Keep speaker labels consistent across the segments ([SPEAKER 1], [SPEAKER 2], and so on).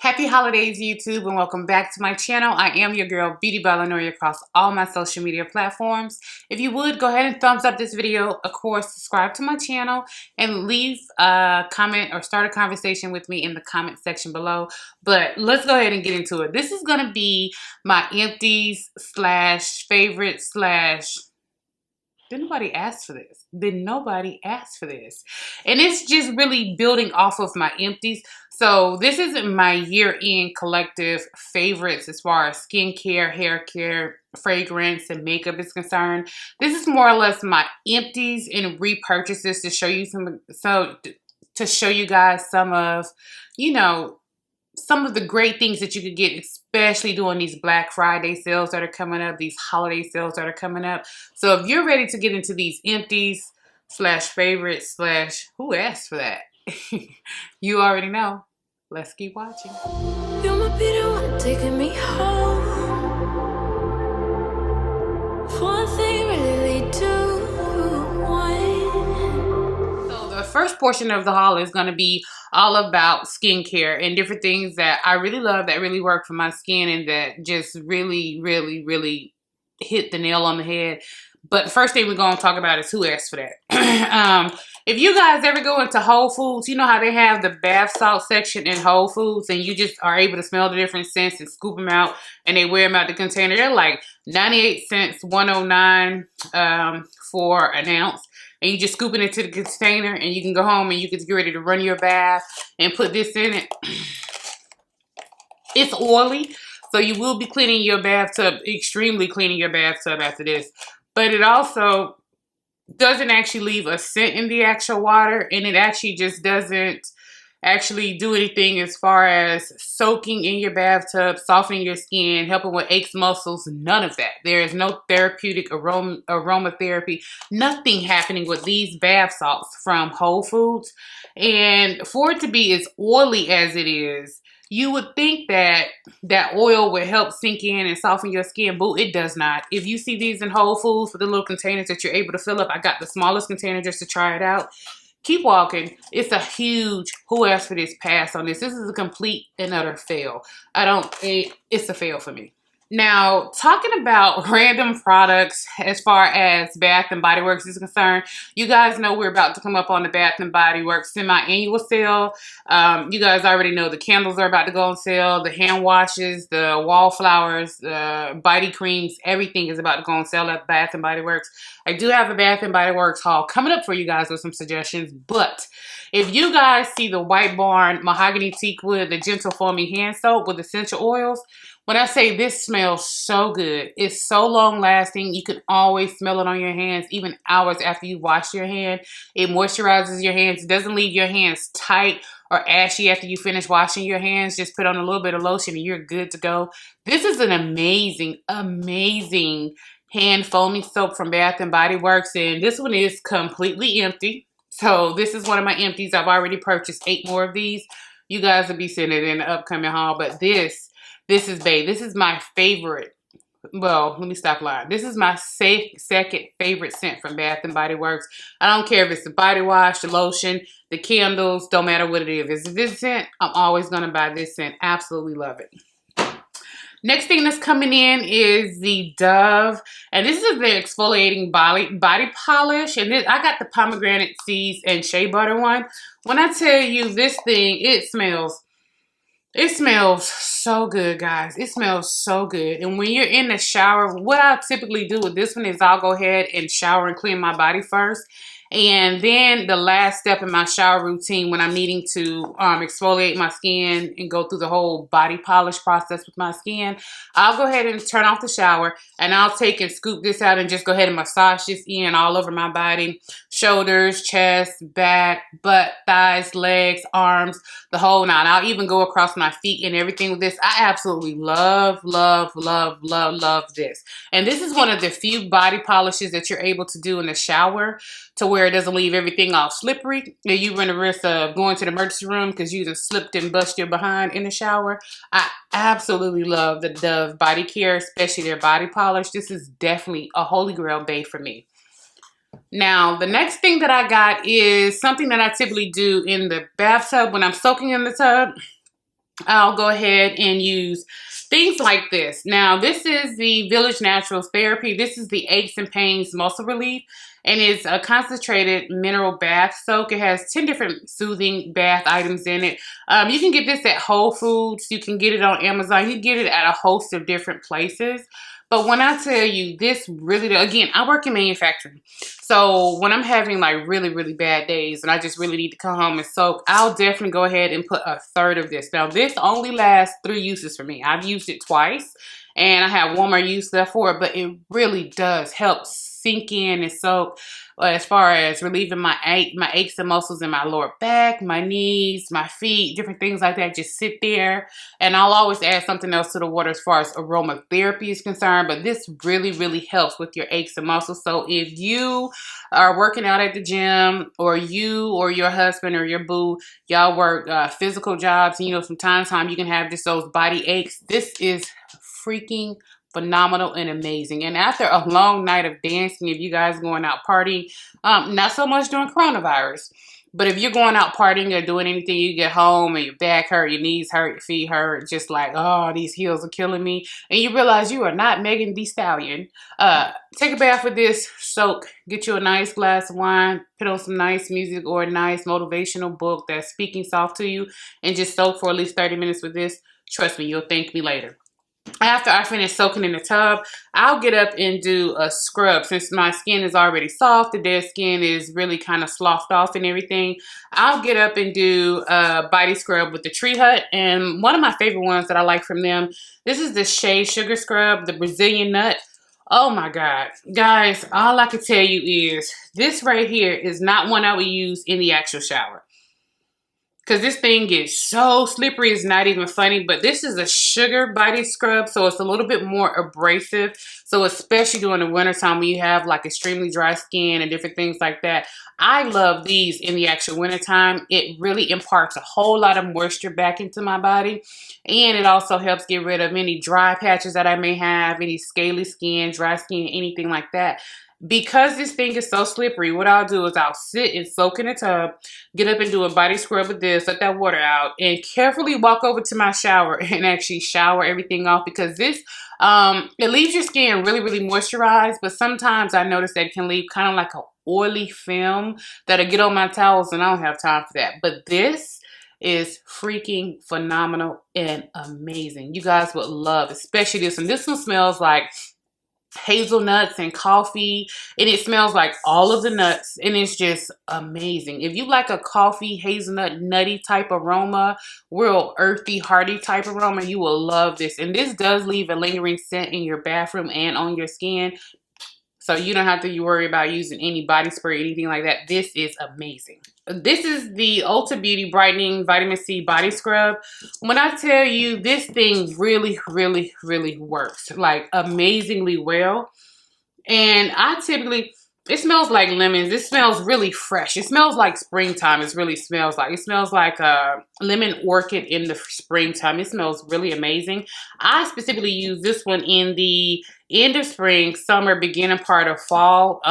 [SPEAKER 1] Happy holidays, YouTube, and welcome back to my channel. I am your girl, Beauty Lifeliner, across all my social media platforms. If you would, go ahead and thumbs up this video. Of course, subscribe to my channel and leave a comment or start a conversation with me in the comment section below. But let's go ahead and get into it. This is going to be my empties slash favorite slash... Did nobody ask for this? Did nobody ask for this? And it's just really building off of my empties. So this isn't my year-end collective favorites as far as skincare, hair care, fragrance, and makeup is concerned. This is more or less my empties and repurchases to show you to show you guys some of, some of the great things that you could get, especially during these Black Friday sales that are coming up, these holiday sales that are coming up. So if you're ready to get into these empties slash favorites slash who asked for that, you already know. Let's keep watching.
[SPEAKER 2] You might be the one taking me home. One thing really lead to one.
[SPEAKER 1] So the first portion of the haul is going to be all about skincare and different things that I really love, that really work for my skin, and that just really hit the nail on the head. But the first thing we're going to talk about is who asked for that. If you guys ever go into Whole Foods, you know how they have the bath salt section in Whole Foods, and you just are able to smell the different scents and scoop them out, and they wear them out the container. They're like 98 cents, 109 for an ounce. And you just scoop it into the container, and you can go home and you can get ready to run your bath and put this in it. It's oily, so you will be cleaning your bathtub, extremely cleaning your bathtub after this. But it also doesn't actually leave a scent in the actual water, and it actually just doesn't actually do anything as far as soaking in your bathtub, softening your skin, helping with aches, muscles, none of that. There is no therapeutic aromatherapy, nothing happening with these bath salts from Whole Foods. And for it to be as oily as it is, you would think that that oil would help sink in and soften your skin. Boo, it does not. If you see these in Whole Foods for the little containers that you're able to fill up, I got the smallest container just to try it out. Keep walking. It's a huge who asked for this pass on this. This is a complete and utter fail. It's a fail for me. Now, talking about random products as far as Bath and Body Works is concerned, you guys know we're about to come up on the Bath and Body Works semi-annual sale. You guys already know the candles are about to go on sale, the hand washes, the wallflowers, the body creams, everything is about to go on sale at Bath and Body Works. I do have a Bath and Body Works haul coming up for you guys with some suggestions, but if you guys see the White Barn Mahogany Teakwood, the Gentle Foamy Hand Soap with essential oils, when I say this smells so good, it's so long lasting. You can always smell it on your hands, even hours after you wash your hand. It moisturizes your hands. It doesn't leave your hands tight or ashy after you finish washing your hands. Just put on a little bit of lotion and you're good to go. This is an amazing hand foaming soap from Bath and Body Works, and this one is completely empty. So this is one of my empties. I've already purchased 8 more of these. You guys will be seeing it in the upcoming haul, but this is, babe, this is my favorite. Well, let me stop lying. This is my second favorite scent from Bath and Body Works. I don't care if it's the body wash, the lotion, the candles, don't matter what it is. If it's this scent, I'm always going to buy this scent. Absolutely love it. Next thing that's coming in is the Dove, and this is the exfoliating body polish, and I got the pomegranate seeds and shea butter one. When I tell you this thing, it smells so good, guys. It smells so good. And when you're in the shower, what I typically do with this one is I'll go ahead and shower and clean my body first. And then the last step in my shower routine, when I'm needing to exfoliate my skin and go through the whole body polish process with my skin, I'll go ahead and turn off the shower, and I'll take and scoop this out and just go ahead and massage this in all over my body. Shoulders, chest, back, butt, thighs, legs, arms, the whole nine. I'll even go across my feet and everything with this. I absolutely love this. And this is one of the few body polishes that you're able to do in the shower to where it doesn't leave everything all slippery. And you run the risk of going to the emergency room because you just slipped and bust your behind in the shower. I absolutely love the Dove body care, especially their body polish. This is definitely a holy grail bae for me. Now, the next thing that I got is something that I typically do in the bathtub when I'm soaking in the tub. I'll go ahead and use things like this. Now, this is the Village Naturals Therapy. This is the Aches and Pains Muscle Relief, and it's a concentrated mineral bath soak. It has 10 different soothing bath items in it. You can get this at Whole Foods. You can get it on Amazon. You can get it at a host of different places. But when I tell you this really, again, I work in manufacturing. So when I'm having like really, really bad days and I just really need to come home and soak, I'll definitely go ahead and put a third of this. Now this only lasts 3 uses for me. I've used it twice and I have one more use left for it, but it really does help sink in and soak as far as relieving my aches and muscles in my lower back, my knees, my feet, different things like that. Just sit there, and I'll always add something else to the water as far as aromatherapy is concerned, but this really, really helps with your aches and muscles. So if you are working out at the gym, or you or your husband or your boo, y'all work physical jobs, and you know, from time to time you can have just those body aches, this is freaking phenomenal and amazing. And after a long night of dancing, if you guys going out partying, not so much during coronavirus, but if you're going out partying or doing anything, you get home and your back hurt, your knees hurt, your feet hurt, just like, oh, these heels are killing me, and you realize you are not Megan Thee Stallion, take a bath with this, soak, get you a nice glass of wine, put on some nice music or a nice motivational book that's speaking soft to you, and just soak for at least 30 minutes with this. Trust me, you'll thank me later. After I finish soaking in the tub, I'll get up and do a scrub. Since my skin is already soft, the dead skin is really kind of sloughed off and everything, I'll get up and do a body scrub with the Tree Hut. And one of my favorite ones that I like from them, this is the Shea Sugar Scrub, the Brazilian Nut. Oh my God. Guys, all I can tell you is this right here is not one I would use in the actual shower, because this thing gets so slippery, it's not even funny. But this is a sugar body scrub, so it's a little bit more abrasive. So especially during the wintertime when you have like extremely dry skin and different things like that, I love these in the actual wintertime. It really imparts a whole lot of moisture back into my body. And it also helps get rid of any dry patches that I may have, any scaly skin, dry skin, anything like that. Because this thing is so slippery, what I'll do is I'll sit and soak in a tub, get up and do a body scrub with this, let that water out, and carefully walk over to my shower and actually shower everything off, because this, it leaves your skin really, really moisturized, but sometimes I notice that it can leave kind of like an oily film that'll get on my towels, and I don't have time for that. But this is freaking phenomenal and amazing. You guys would love, especially this one. This one smells like hazelnuts and coffee, and it smells like all of the nuts, and it's just amazing. If you like a coffee, hazelnut, nutty type aroma, real earthy, hearty type aroma, you will love this. And this does leave a lingering scent in your bathroom and on your skin, so you don't have to worry about using any body spray or anything like that. This is amazing. This is the Ulta Beauty Brightening Vitamin C Body Scrub. When I tell you, this thing really, really, really works like amazingly well. And I typically, it smells like lemons. This smells really fresh. It smells like springtime. It really smells like. It smells like a lemon orchid in the springtime. It smells really amazing. I specifically use this one in the end of spring, summer, beginning part of fall.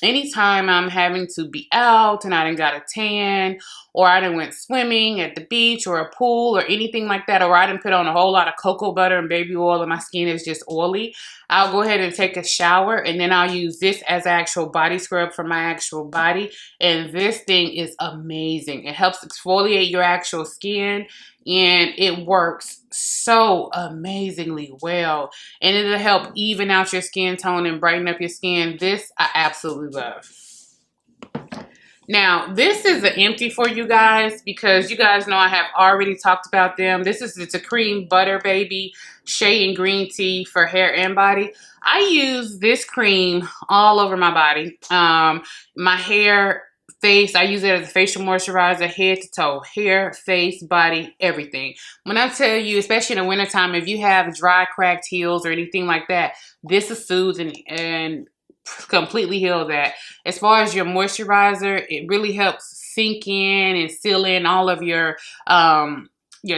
[SPEAKER 1] Anytime I'm having to be out and I done got a tan, or I done went swimming at the beach or a pool or anything like that, or I done put on a whole lot of cocoa butter and baby oil and my skin is just oily, I'll go ahead and take a shower, and then I'll use this as actual body scrub for my actual body. And this thing is amazing. It helps exfoliate your actual skin, and it works so amazingly well. And it'll help even out your skin tone and brighten up your skin. This I absolutely love. Now, this is an empty for you guys, because you guys know I have already talked about them. This is the Cream Butter Baby Shea and Green Tea for hair and body. I use this cream all over my body. My hair, face, I use it as a facial moisturizer, head to toe, hair, face, body, everything. When I tell you, especially in the wintertime, if you have dry, cracked heels or anything like that, this is soothing and completely heal that. As far as your moisturizer, it really helps sink in and seal in all of your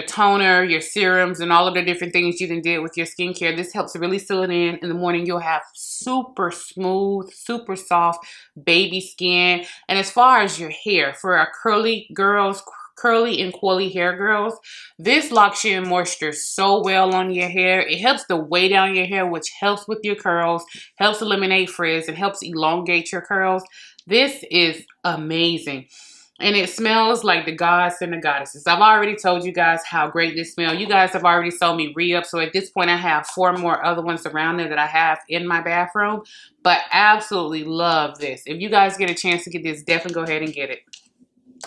[SPEAKER 1] toner, your serums, and all of the different things you did with your skincare. This helps really seal it in. In the morning, you'll have super smooth, super soft baby skin. And as far as your hair, for our curly girls, curly and coily hair girls. This locks in moisture so well on your hair. It helps to weigh down your hair, which helps with your curls, helps eliminate frizz, and helps elongate your curls. This is amazing. And it smells like the gods and the goddesses. I've already told you guys how great this smells. You guys have already sold me re-up. So at this point, I have 4 more other ones around there that I have in my bathroom. But absolutely love this. If you guys get a chance to get this, definitely go ahead and get it.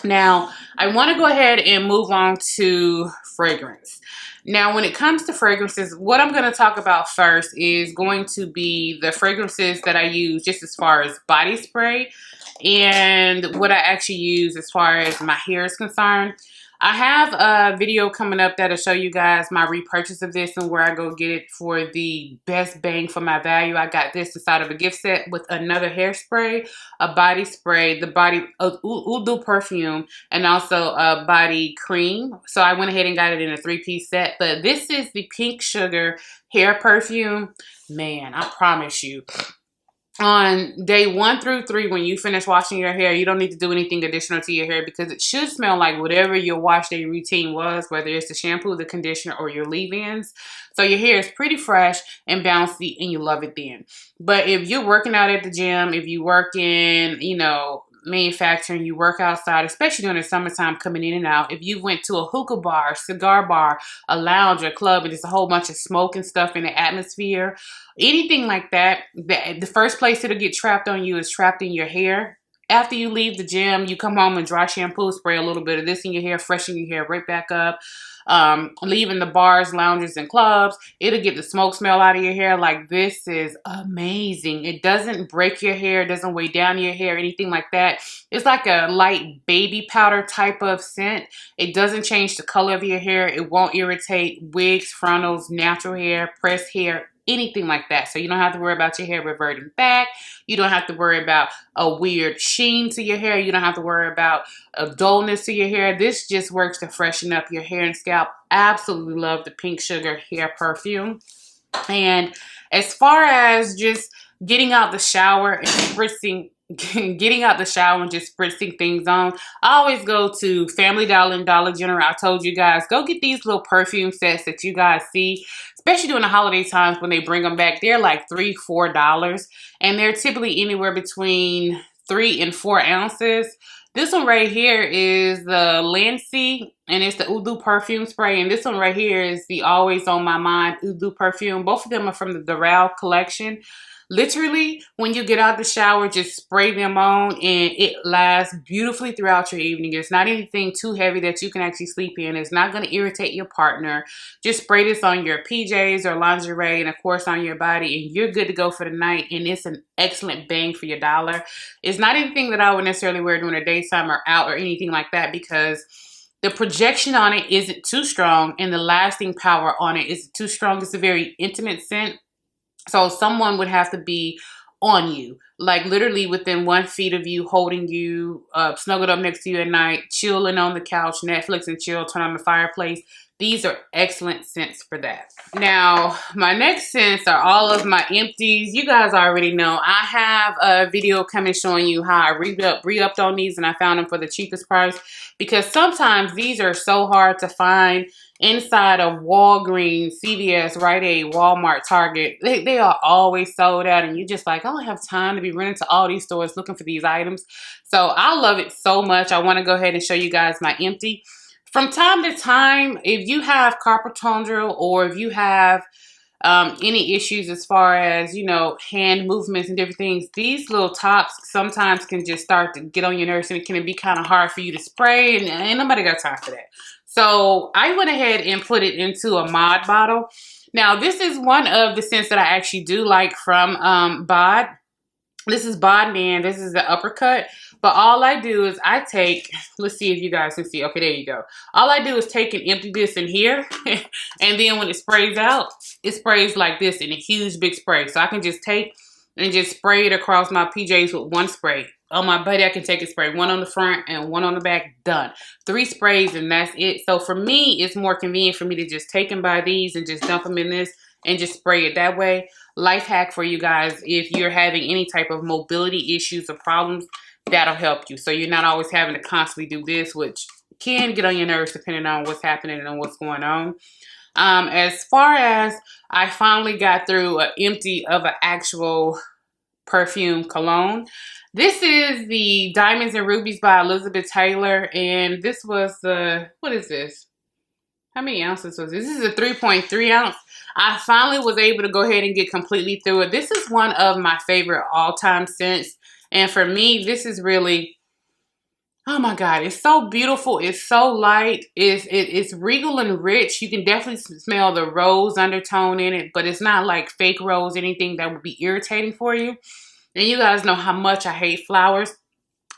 [SPEAKER 1] Now, I want to go ahead and move on to fragrance. Now, when it comes to fragrances, what I'm going to talk about first is going to be the fragrances that I use just as far as body spray and what I actually use as far as my hair is concerned. I have a video coming up that'll show you guys my repurchase of this and where I go get it for the best bang for my value. I got this inside of a gift set with another hairspray, a body spray, the body Udu Perfume, and also a body cream. So I went ahead and got it in a 3-piece set. But this is the Pink Sugar hair perfume. Man, I promise you, on day 1 through 3, when you finish washing your hair, you don't need to do anything additional to your hair because it should smell like whatever your wash day routine was, whether it's the shampoo, the conditioner, or your leave-ins. So your hair is pretty fresh and bouncy and you love it then. But if you're working out at the gym, if you work in, you know, manufacturing, you work outside, especially during the summertime coming in and out, if you went to a hookah bar, cigar bar, a lounge or club and there's a whole bunch of smoke and stuff in the atmosphere, anything like that, the first place it'll get trapped on you is trapped in your hair. After you leave the gym, you come home and dry shampoo, spray a little bit of this in your hair, freshen your hair right back up. Leaving the bars, lounges, and clubs, it'll get the smoke smell out of your hair. Like, this is amazing. It doesn't break your hair, it doesn't weigh down your hair, anything like that. It's like a light baby powder type of scent. It doesn't change the color of your hair. It won't irritate wigs, frontals, natural hair, pressed hair, anything like that. So you don't have to worry about your hair reverting back. You don't have to worry about a weird sheen to your hair. You don't have to worry about a dullness to your hair. This just works to freshen up your hair and scalp. Absolutely love the Pink Sugar hair perfume. And as far as just getting out the shower and spritzing, just spritzing things on, I always go to Family Dollar and Dollar General. I told you guys, go get these little perfume sets that you guys see, especially during the holiday times when they bring them back. They're like $3, $4, and they're typically anywhere between 3 and 4 ounces. This one right here is the Lancy, and it's the Udu Perfume Spray. And this one right here is the Always On My Mind Udu Perfume. Both of them are from the Doral collection. Literally, when you get out the shower, just spray them on and it lasts beautifully throughout your evening. It's not anything too heavy that you can actually sleep in. It's not going to irritate your partner. Just spray this on your PJs or lingerie and, of course, on your body, and you're good to go for the night. And it's an excellent bang for your dollar. It's not anything that I would necessarily wear during the daytime or out or anything like that because the projection on it isn't too strong and the lasting power on it isn't too strong. It's a very intimate scent. So someone would have to be on you, like literally within 1 feet of you, holding you, snuggled up next to you at night, chilling on the couch, Netflix and chill, turn on the fireplace. These are excellent scents for that. Now, my next scents are all of my empties. You guys already know I have a video coming showing you how I re-upped on these and I found them for the cheapest price because sometimes these are so hard to find inside of Walgreens, CVS, Rite Aid, Walmart, Target. They are always sold out and you're just like, I don't have time to be running to all these stores looking for these items. So I love it so much. I want to go ahead and show you guys my empty. From time to time, if you have carpal tunnel or if you have any issues as far as, you know, hand movements and different things, these little tops sometimes can just start to get on your nerves and it can be kind of hard for you to spray and ain't nobody got time for that. So I went ahead and put it into a mod bottle. Now, this is one of the scents that I actually do like from Bod. This is Bod Man. This is the uppercut. But all I do is I take, let's see if you guys can see. Okay, there you go. All I do is take and empty this in here. And then when it sprays out, it sprays like this in a huge big spray. So I can just take and just spray it across my PJs with 1 spray. On my body, I can take a spray. 1 on the front and 1 on the back. Done. 3 sprays and that's it. So for me, it's more convenient for me to just take and buy these and just dump them in this and just spray it that way. Life hack for you guys. If you're having any type of mobility issues or problems, that'll help you. So you're not always having to constantly do this, which can get on your nerves depending on what's happening and what's going on. As far as I finally got through an empty of an actual perfume cologne. This is the Diamonds and Rubies by Elizabeth Taylor, and this was the, what is this? How many ounces was this? This is a 3.3 ounce. I finally was able to go ahead and get completely through it. This is one of my favorite all-time scents, and for me, this is really, oh my God, it's so beautiful. It's so light. It's regal and rich. You can definitely smell the rose undertone in it, but it's not like fake rose, anything that would be irritating for you. And you guys know how much I hate flowers.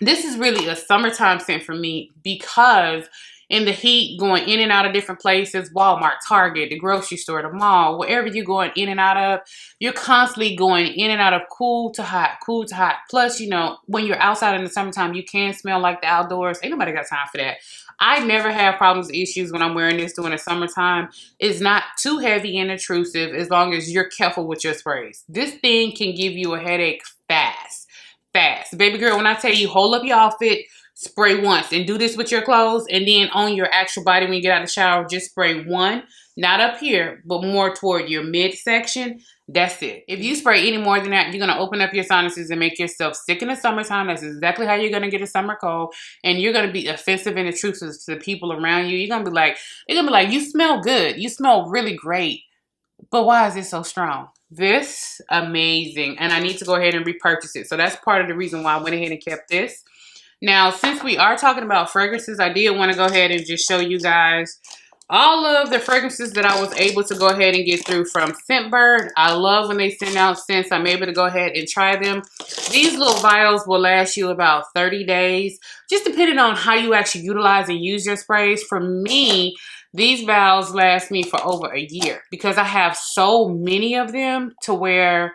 [SPEAKER 1] This is really a summertime scent for me because in the heat, going in and out of different places, Walmart, Target, the grocery store, the mall, wherever you're going in and out of, you're constantly going in and out of cool to hot, cool to hot. Plus, you know, when you're outside in the summertime, you can smell like the outdoors. Ain't nobody got time for that. I never have problems, issues when I'm wearing this during the summertime. It's not too heavy and intrusive as long as you're careful with your sprays. This thing can give you a headache fast. Baby girl, when I tell you, hold up your outfit, spray once, and do this with your clothes, and then on your actual body when you get out of the shower, just spray one, not up here, but more toward your midsection. That's it. If you spray any more than that, you're going to open up your sinuses and make yourself sick in the summertime. That's exactly how you're going to get a summer cold, and you're going to be offensive and intrusive to the people around you. You're going to be like, you smell good. You smell really great, but why is it so strong? This, amazing, and I need to go ahead and repurchase it. So that's part of the reason why I went ahead and kept this. Now, since we are talking about fragrances, I did want to go ahead and just show you guys all of the fragrances that I was able to go ahead and get through from Scentbird. I love when they send out scents. I'm able to go ahead and try them. These little vials will last you about 30 days, just depending on how you actually utilize and use your sprays. For me, these vials last me for over a year because I have so many of them to where,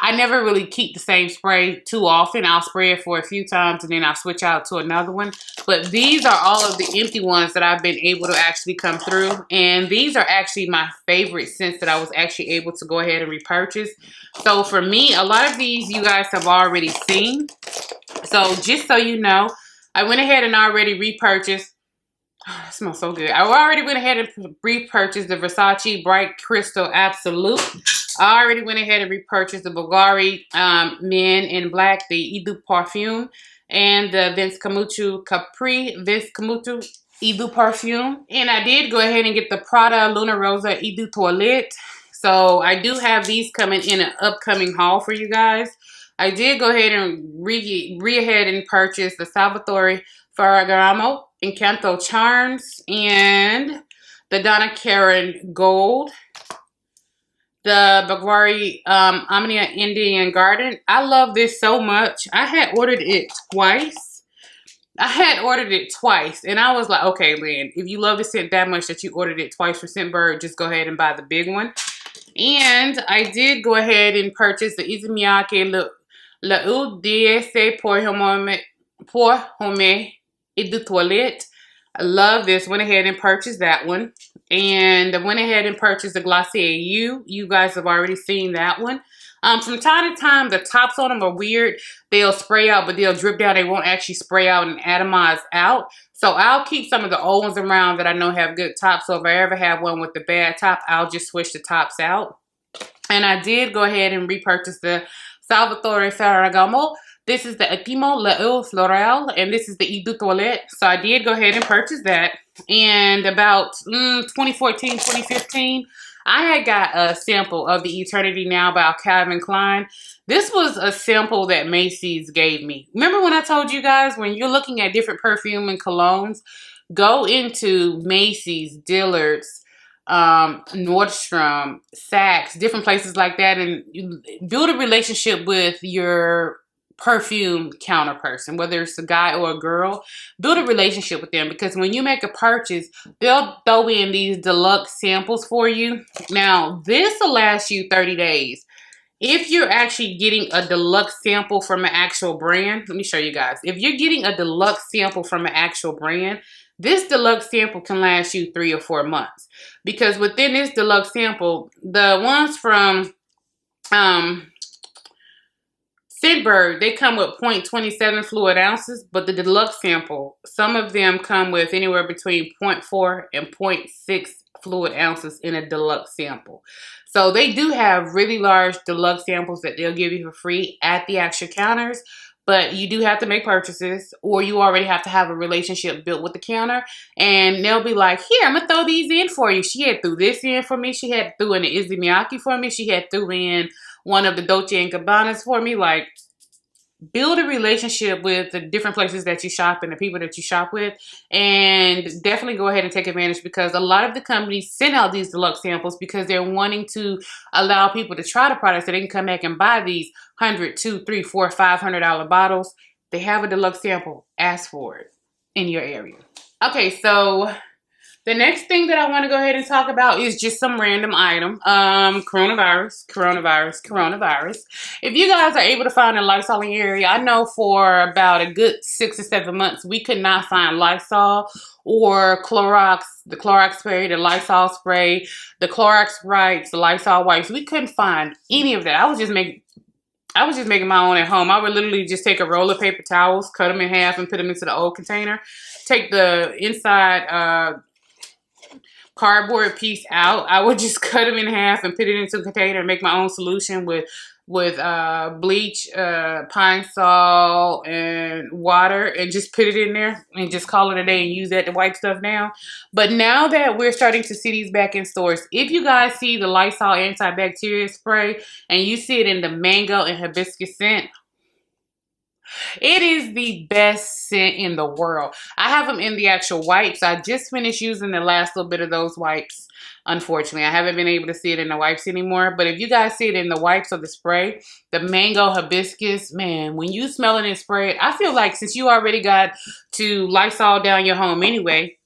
[SPEAKER 1] I never really keep the same spray too often. I'll spray it for a few times and then I'll switch out to another one. But these are all of the empty ones that I've been able to actually come through. And these are actually my favorite scents that I was actually able to go ahead and repurchase. So for me, a lot of these you guys have already seen. So just so you know, I went ahead and already repurchased. Oh, it smells so good. I already went ahead and repurchased the Versace Bright Crystal Absolute. I already went ahead and repurchased the Bulgari Men in Black, the Udu Perfume, and the Vince Camuto Capri Vince Camuto Udu Perfume. And I did go ahead and get the Prada Luna Rosa Udu Toilette. So I do have these coming in an upcoming haul for you guys. I did go ahead and re-ahead and purchase the Salvatore Ferragamo Encanto Charms and the Donna Karan Gold. The Bulgari Omnia Indian Garden. I love this so much. I had ordered it twice. And I was like, okay, Lynn, if you love the scent that much that you ordered it twice for Scentbird, just go ahead and buy the big one. And I did go ahead and purchase the Izumiyake Le Eau d'Essai pour Homme et de Toilette. I love this. Went ahead and purchased that one. And I went ahead and purchased the Glossier U. You guys have already seen that one. From time to time, the tops on them are weird. They'll spray out, but they'll drip down. They won't actually spray out and atomize out. So I'll keep some of the old ones around that I know have good tops. So if I ever have one with the bad top, I'll just switch the tops out. And I did go ahead and repurchase the Salvatore Ferragamo. This is the Ultimo Le Eau Floral, and this is the Udu Toilette. So I did go ahead and purchase that. And about 2014, 2015, I had got a sample of the Eternity Now by Calvin Klein. This was a sample that Macy's gave me. Remember when I told you guys, when you're looking at different perfume and colognes, go into Macy's, Dillard's, Nordstrom, Saks, different places like that, and build a relationship with your perfume counter person, whether it's a guy or a girl. Build a relationship with them, because when you make a purchase, they'll throw in these deluxe samples for you. Now, this will last you 30 days. If you're actually getting a deluxe sample from an actual brand, let me show you guys. If you're getting a deluxe sample from an actual brand, this deluxe sample can last you 3 or 4 months. Because within this deluxe sample, the ones from Scentbird, they come with 0.27 fluid ounces, but the deluxe sample, some of them come with anywhere between 0.4 and 0.6 fluid ounces in a deluxe sample. So they do have really large deluxe samples that they'll give you for free at the actual counters, but you do have to make purchases, or you already have to have a relationship built with the counter, and they'll be like, here, I'm gonna throw these in for you. She had threw this in for me. She had threw in the Izzy Miyake for me. She had threw in one of the Dolce & Gabbanas for me. Like, build a relationship with the different places that you shop and the people that you shop with, and definitely go ahead and take advantage, because a lot of the companies send out these deluxe samples because they're wanting to allow people to try the products so they can come back and buy these $100, $200, $300, $400, $500 bottles. They have a deluxe sample. Ask for it in your area. Okay, so the next thing that I want to go ahead and talk about is just some random item. Coronavirus. If you guys are able to find a Lysol in your area, I know for about a good 6 or 7 months, we could not find Lysol or Clorox, the Clorox spray, the Lysol spray, the Clorox wipes, the Lysol wipes. We couldn't find any of that. I was just making my own at home. I would literally just take a roll of paper towels, cut them in half, and put them into the old container. Take the inside cardboard piece out. I would just cut them in half and put it into a container and make my own solution with bleach, pine sol, and water, and just put it in there and just call it a day and use that to wipe stuff down. But now that we're starting to see these back in stores, if you guys see the Lysol antibacterial spray and you see it in the mango and hibiscus scent, it is the best scent in the world. I have them in the actual wipes. I just finished using the last little bit of those wipes. Unfortunately, I haven't been able to see it in the wipes anymore. But if you guys see it in the wipes or the spray, the mango hibiscus, man, when you smell it and spray it, I feel like since you already got to Lysol down your home anyway,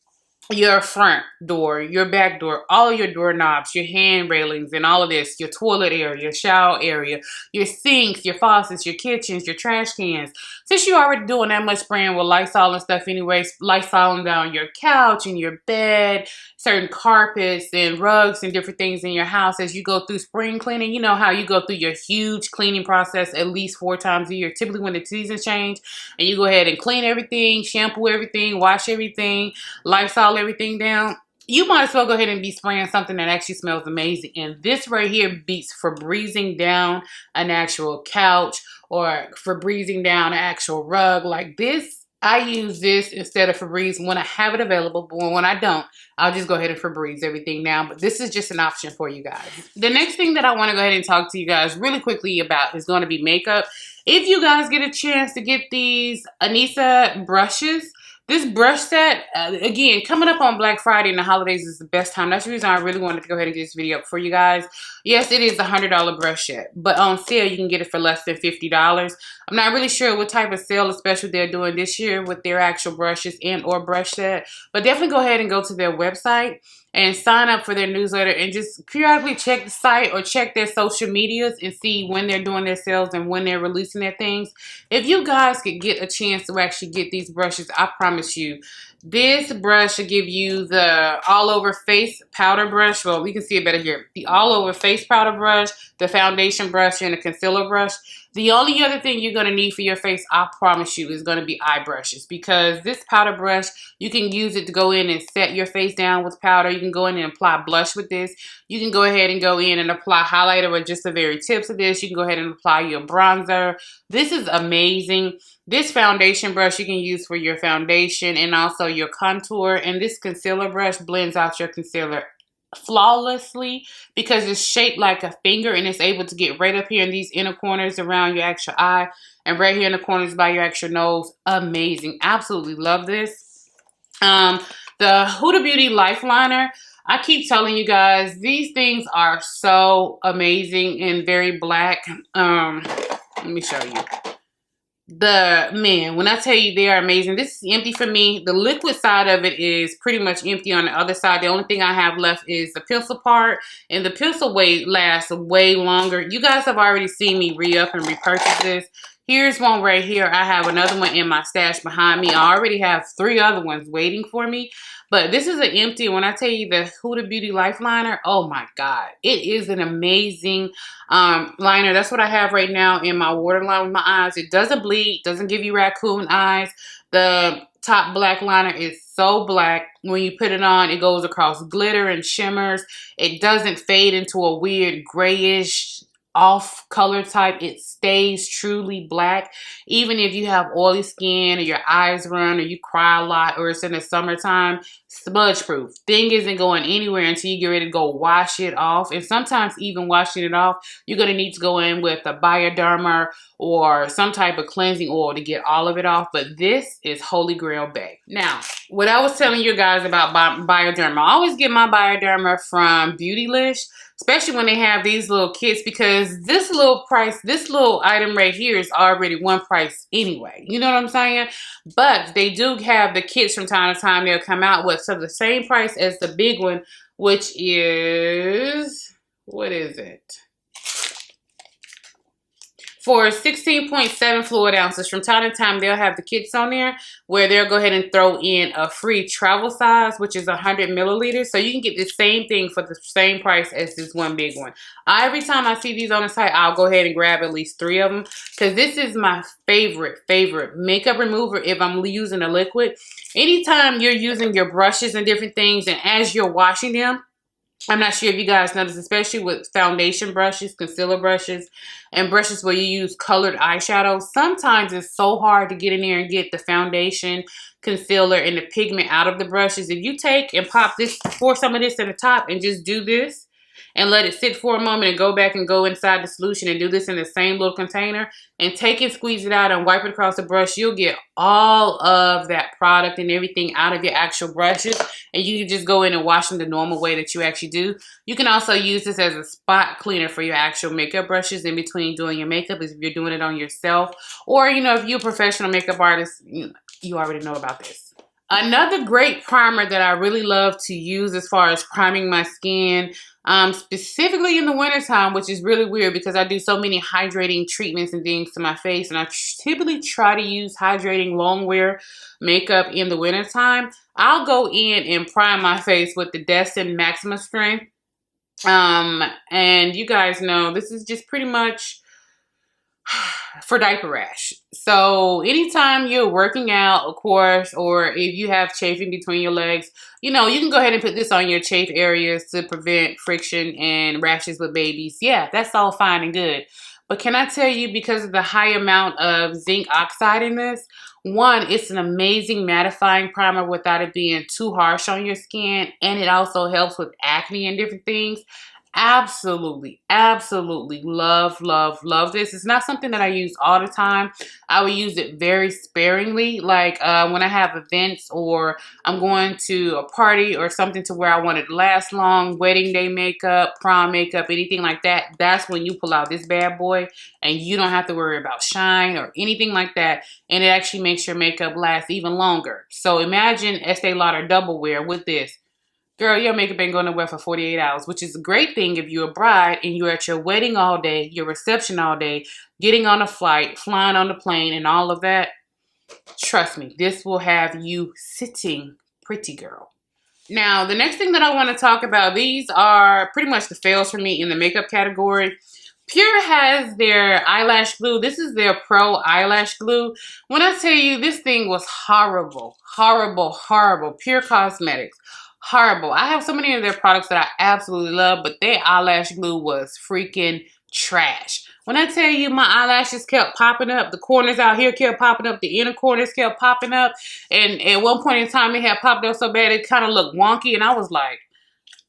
[SPEAKER 1] your front door, your back door, all of your doorknobs, your hand railings, and all of this, your toilet area, your shower area, your sinks, your faucets, your kitchens, your trash cans. Since you're already doing that much spraying with Lysol and stuff anyway, Lysoling down your couch and your bed, certain carpets and rugs and different things in your house as you go through spring cleaning. You know how you go through your huge cleaning process at least 4 times a year, typically when the seasons change, and you go ahead and clean everything, shampoo everything, wash everything, Lysol everything down. You might as well go ahead and be spraying something that actually smells amazing. And this right here beats Febrezing down an actual couch or Febrezing down an actual rug. Like this, I use this instead of Febreze when I have it available, but when I don't, I'll just go ahead and Febreze everything down. But this is just an option for you guys. The next thing that I want to go ahead and talk to you guys really quickly about is going to be makeup. If you guys get a chance to get these Anissa brushes, this brush set, again, coming up on Black Friday and the holidays is the best time. That's the reason I really wanted to go ahead and get this video up for you guys. Yes, it is a $100 brush set, but on sale, you can get it for less than $50. I'm not really sure what type of sale or special they're doing this year with their actual brushes and or brush set, but definitely go ahead and go to their website and sign up for their newsletter and just periodically check the site or check their social medias and see when they're doing their sales and when they're releasing their things. If you guys could get a chance to actually get these brushes, I promise you, this brush will give you the all-over face powder brush. Well, we can see it better here. The all-over face powder brush, the foundation brush, and the concealer brush. The only other thing you're going to need for your face, I promise you, is going to be eye brushes, because this powder brush, you can use it to go in and set your face down with powder. You can go in and apply blush with this. You can go ahead and go in and apply highlighter with just the very tips of this. You can go ahead and apply your bronzer. This is amazing. This foundation brush you can use for your foundation and also your contour. And this concealer brush blends out your concealer flawlessly because it's shaped like a finger and it's able to get right up here in these inner corners around your actual eye and right here in the corners by your actual nose. Amazing. Absolutely love this. The Huda Beauty Lifeliner. I keep telling you guys, these things are so amazing and very black. Let me show you. When I tell you they are amazing, this is empty for me. The liquid side of it is pretty much empty on the other side. The only thing I have left is the pencil part, and the pencil lasts way longer. You guys have already seen me re-up and repurchase this. Here's one right here. I have another one in my stash behind me. I already have 3 other ones waiting for me. But this is an empty. When I tell you the Huda Beauty Lifeliner, oh my God. It is an amazing liner. That's what I have right now in my waterline with my eyes. It doesn't bleed, doesn't give you raccoon eyes. The top black liner is so black. When you put it on, it goes across glitter and shimmers. It doesn't fade into a weird grayish off color type. It stays truly black. Even if you have oily skin or your eyes run or you cry a lot or it's in the summertime, smudge proof. Thing isn't going anywhere until you get ready to go wash it off. And sometimes even washing it off, you're going to need to go in with a Bioderma or some type of cleansing oil to get all of it off. But this is Holy Grail Bay. Now, what I was telling you guys about Bioderma, I always get my Bioderma from Beautylish, especially when they have these little kits, because this little item right here is already one price anyway. You know what I'm saying? But they do have the kits from time to time. They'll come out with the same price as the big one, which is, what is it? For 16.7 fluid ounces, from time to time, they'll have the kits on there where they'll go ahead and throw in a free travel size, which is 100 milliliters. So you can get the same thing for the same price as this one big one. Every time I see these on the site, I'll go ahead and grab at least 3 of them, because this is my favorite makeup remover if I'm using a liquid. Anytime you're using your brushes and different things, and as you're washing them, I'm not sure if you guys notice, especially with foundation brushes, concealer brushes, and brushes where you use colored eyeshadow, sometimes it's so hard to get in there and get the foundation, concealer, and the pigment out of the brushes. If you take and pour some of this in the top and just do this, and let it sit for a moment and go back and go inside the solution and do this in the same little container and take and squeeze it out and wipe it across the brush, you'll get all of that product and everything out of your actual brushes, and you can just go in and wash them the normal way that you actually do. You can also use this as a spot cleaner for your actual makeup brushes in between doing your makeup, if you're doing it on yourself, or if you're a professional makeup artist, you already know about this. Another great primer that I really love to use as far as priming my skin, specifically in the wintertime, which is really weird because I do so many hydrating treatments and things to my face, and I typically try to use hydrating long wear makeup in the wintertime. I'll go in and prime my face with the Destin Maximum Strength. And you guys know this is just pretty much for diaper rash. So anytime you're working out, of course, or if you have chafing between your legs, you can go ahead and put this on your chafe areas to prevent friction and rashes with babies. Yeah, that's all fine and good. But can I tell you, because of the high amount of zinc oxide in this, one, it's an amazing mattifying primer without it being too harsh on your skin, and it also helps with acne and different things. Absolutely love this. It's not something that I use all the time. I would use it very sparingly, like when I have events or I'm going to a party or something to where I want it to last long, wedding day makeup, prom makeup, anything like that. That's when you pull out this bad boy and you don't have to worry about shine or anything like that, and it actually makes your makeup last even longer. So imagine Estee Lauder Double Wear with this. Girl, your makeup ain't going to wear for 48 hours, which is a great thing if you're a bride and you're at your wedding all day, your reception all day, getting on a flight, flying on the plane, and all of that. Trust me, this will have you sitting pretty, girl. Now, the next thing that I want to talk about, these are pretty much the fails for me in the makeup category. Pure has their eyelash glue. This is their Pro Eyelash Glue. When I tell you, this thing was horrible. Pure Cosmetics. Horrible. I have so many of their products that I absolutely love, but their eyelash glue was freaking trash. When I tell you my eyelashes kept popping up, the corners out here kept popping up, the inner corners kept popping up, and at one point in time it had popped up so bad it kind of looked wonky, and I was like,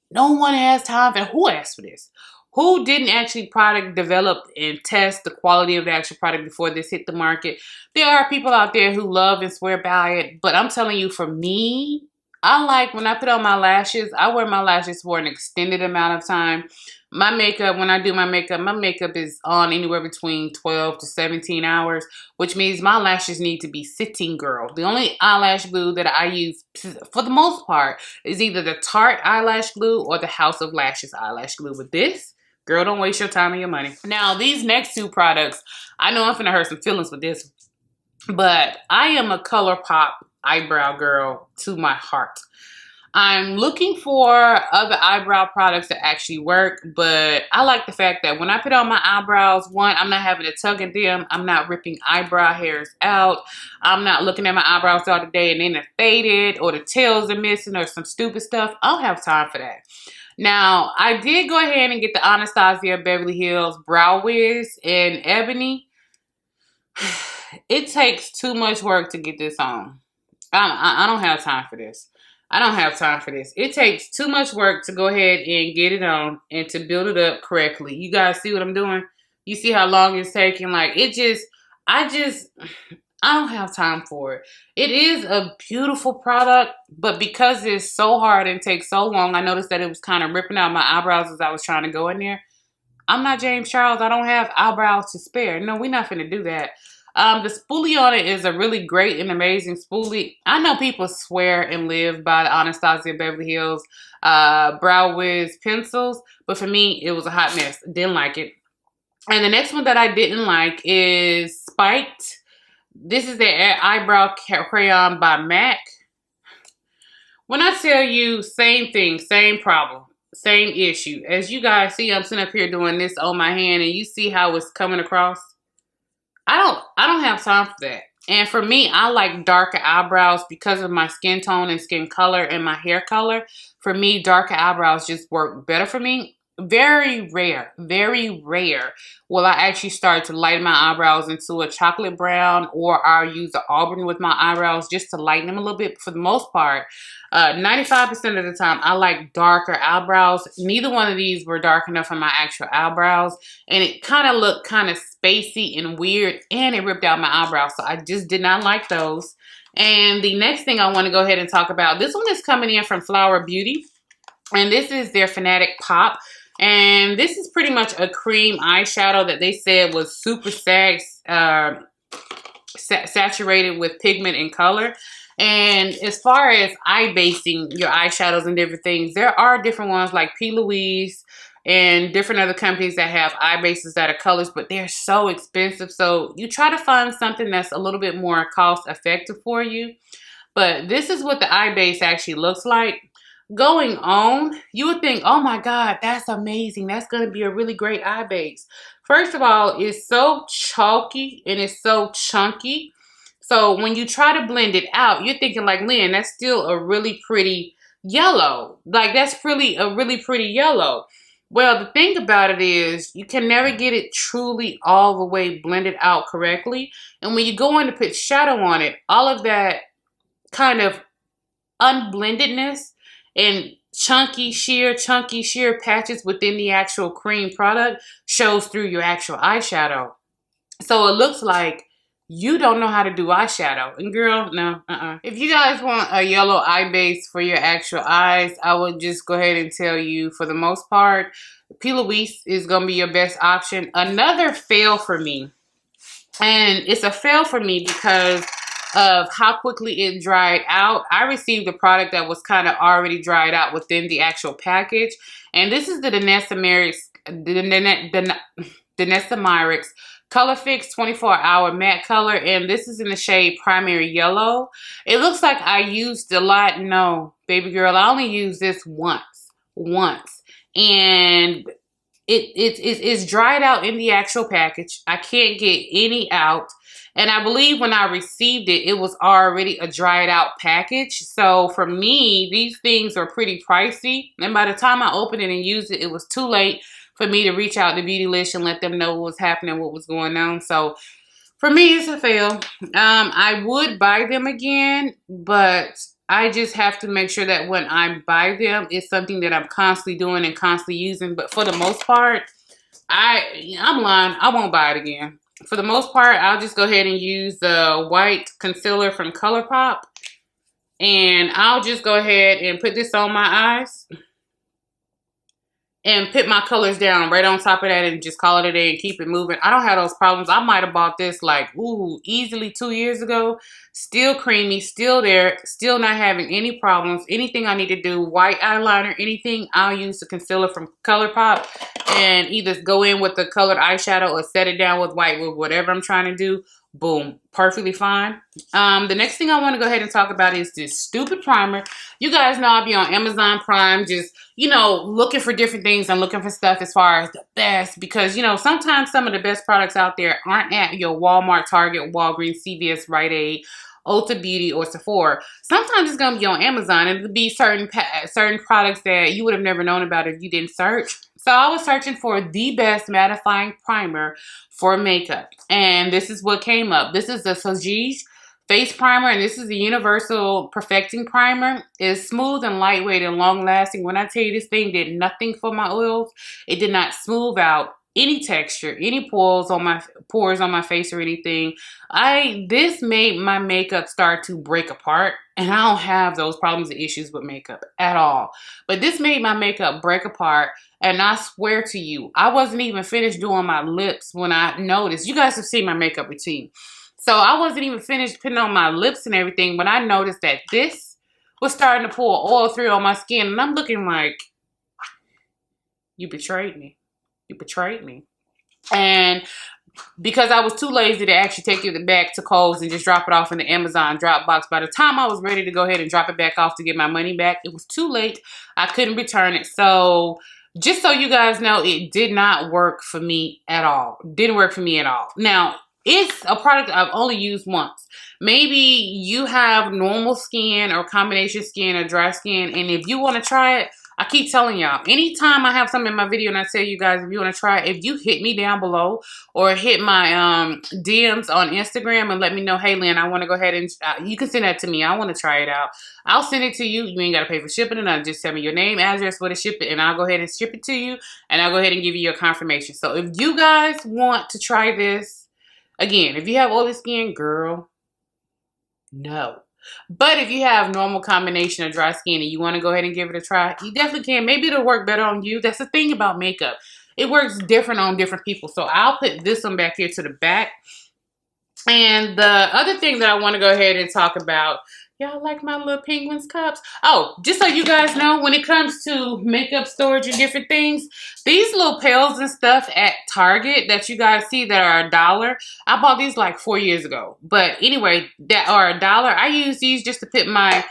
[SPEAKER 1] no one has time for, who asked for this? Who didn't actually product develop and test the quality of the actual product before this hit the market? There are people out there who love and swear by it, but I'm telling you, for me, I like when I put on my lashes, I wear my lashes for an extended amount of time. My makeup, when I do my makeup is on anywhere between 12 to 17 hours, which means my lashes need to be sitting, girl. The only eyelash glue that I use, for the most part, is either the Tarte eyelash glue or the House of Lashes eyelash glue. With this, Girl, don't waste your time and your money. Now, these next two products, I know I'm finna hurt some feelings with this, but I am a ColourPop eyebrow girl to my heart. I'm looking for other eyebrow products that actually work, but I like the fact that when I put on my eyebrows, one, I'm not having to tug at them. I'm not ripping eyebrow hairs out. I'm not looking at my eyebrows all the day and then they're faded or the tails are missing or some stupid stuff. I don't have time for that. Now, I did go ahead and get the Anastasia Beverly Hills Brow Wiz in Ebony. It takes too much work to get this on. I don't have time for this. I don't have time for this. It takes too much work to go ahead and get it on and to build it up correctly. You guys see what I'm doing? You see how long it's taking? Like, I don't have time for it. It is a beautiful product, but because it's so hard and takes so long, I noticed that it was kind of ripping out my eyebrows as I was trying to go in there. I'm not James Charles. I don't have eyebrows to spare. No, we're not finna do that. The spoolie on it is a really great and amazing spoolie. I know people swear and live by the Anastasia Beverly Hills Brow Wiz pencils, but for me, it was a hot mess. Didn't like it. And the next one that I didn't like is Spiked. This is the eyebrow crayon by MAC. When I tell you same thing, same problem, same issue. As you guys see, I'm sitting up here doing this on my hand and you see how it's coming across. I don't have time for that. And for me, I like darker eyebrows because of my skin tone and skin color and my hair color. For me, darker eyebrows just work better for me. Very rare will I actually start to lighten my eyebrows into a chocolate brown, or I'll use an auburn with my eyebrows just to lighten them a little bit. But for the most part, 95% of the time, I like darker eyebrows. Neither one of these were dark enough for my actual eyebrows, and it kind of looked kind of spacey and weird, and it ripped out my eyebrows, so I just did not like those. And the next thing I want to go ahead and talk about, this one is coming in from Flower Beauty, and this is their Fanatic Pop. And this is pretty much a cream eyeshadow that they said was super saturated with pigment and color. And as far as eye basing your eyeshadows and different things, there are different ones like P. Louise and different other companies that have eye bases that are colors, but they're so expensive. So you try to find something that's a little bit more cost effective for you. But this is what the eye base actually looks like. Going on, you would think, oh my God, that's amazing. That's going to be a really great eye base. First of all, it's so chalky and it's so chunky. So when you try to blend it out, you're thinking like, Lynn, that's still a really pretty yellow. Like, that's really a really pretty yellow. Well, the thing about it is you can never get it truly all the way blended out correctly. And when you go in to put shadow on it, all of that kind of unblendedness and chunky sheer patches within the actual cream product shows through your actual eyeshadow. So it looks like you don't know how to do eyeshadow. And girl, no, If you guys want a yellow eye base for your actual eyes, I would just go ahead and tell you, for the most part, P. Louise is going to be your best option. Another fail for me, and it's a fail for me because of how quickly it dried out. I received a product that was kind of already dried out within the actual package. And this is the Danessa Myricks Color Fix 24-Hour Matte Color. And this is in the shade Primary Yellow. It looks like I used a lot. No, baby girl, I only used this once. And it's dried out in the actual package. I can't get any out. And I believe when I received it, it was already a dried out package. So for me, these things are pretty pricey. And by the time I opened it and used it, it was too late for me to reach out to Beautylish and let them know what was happening, what was going on. So for me, it's a fail. I would buy them again, but I just have to make sure that when I buy them, it's something that I'm constantly doing and constantly using. But for the most part, I'm lying. I won't buy it again. For the most part, I'll just go ahead and use the white concealer from ColourPop. And I'll just go ahead and put this on my eyes. and put my colors down right on top of that and just call it a day and keep it moving. I don't have those problems. I might have bought this like, ooh, easily 2 years ago. Still creamy, still there, still not having any problems. Anything I need to do, white eyeliner, anything, I'll use the concealer from ColourPop and either go in with the colored eyeshadow or set it down with white with whatever I'm trying to do. Boom, perfectly fine. The next thing I want to go ahead and talk about is this stupid primer. You guys know I'll be on Amazon Prime just, you know, looking for different things and looking for stuff as far as the best, because, you know, sometimes some of the best products out there aren't at your Walmart, Target, Walgreens, CVS, Rite Aid, Ulta Beauty, or Sephora. Sometimes it's going to be on Amazon, and it'll be certain products that you would have never known about if you didn't search. So I was searching for the best mattifying primer for makeup, and this is what came up. This is the Sajij Face Primer, and this is the Universal Perfecting Primer. It's smooth and lightweight and long-lasting. When I tell you this thing did nothing for my oils, it did not smooth out any texture, any pores on my face or anything. This made my makeup start to break apart, and I don't have those problems and issues with makeup at all. But this made my makeup break apart, and I swear to you, I wasn't even finished doing my lips when I noticed. You guys have seen my makeup routine. So I wasn't even finished putting on my lips and everything when I noticed that this was starting to pull oil through on my skin, and I'm looking like, you betrayed me. You betrayed me. And because I was too lazy to actually take it back to Kohl's and just drop it off in the Amazon drop box, by the time I was ready to go ahead and drop it back off to get my money back, it was too late. I couldn't return it. So just so you guys know, it did not work for me at all. Didn't work for me at all. Now, it's a product I've only used once. Maybe you have normal skin or combination skin or dry skin, and if you want to try it, I keep telling y'all, anytime I have something in my video and I tell you guys if you want to try it, if you hit me down below or hit my DMs on Instagram and let me know, hey Lynn, I want to go ahead and, you can send that to me. I want to try it out. I'll send it to you. You ain't got to pay for shipping it. Just tell me your name, address, where to ship it, and I'll go ahead and ship it to you, and I'll go ahead and give you your confirmation. So if you guys want to try this, again, if you have oily skin, girl, no. But if you have normal combination of dry skin and you want to go ahead and give it a try, you definitely can. Maybe it'll work better on you. That's the thing about makeup. It works different on different people. So I'll put this one back here to the back. And the other thing that I want to go ahead and talk about, y'all like my little penguins cups? Oh, just so you guys know, when it comes to makeup storage and different things, these little pails and stuff at Target that you guys see that are $1, I bought these like 4 years ago. But anyway, that are $1. I use these just to put my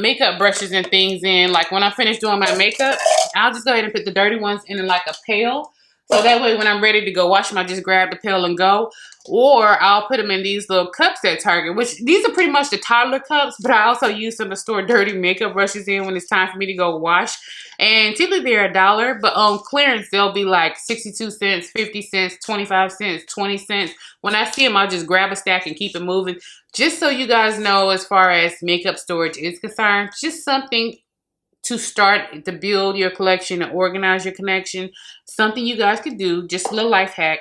[SPEAKER 1] makeup brushes and things in. Like when I finish doing my makeup, I'll just go ahead and put the dirty ones in like a pail. So that way when I'm ready to go wash them, I just grab the pail and go. Or I'll put them in these little cups at Target, which these are pretty much the toddler cups, but I also use them to store dirty makeup brushes in when it's time for me to go wash. And typically they're $1, but on clearance, they'll be like 62 cents, 50 cents, 25 cents, 20 cents. When I see them, I'll just grab a stack and keep it moving. Just so you guys know, as far as makeup storage is concerned, just something to start to build your collection and organize your collection. Something you guys could do, just a little life hack.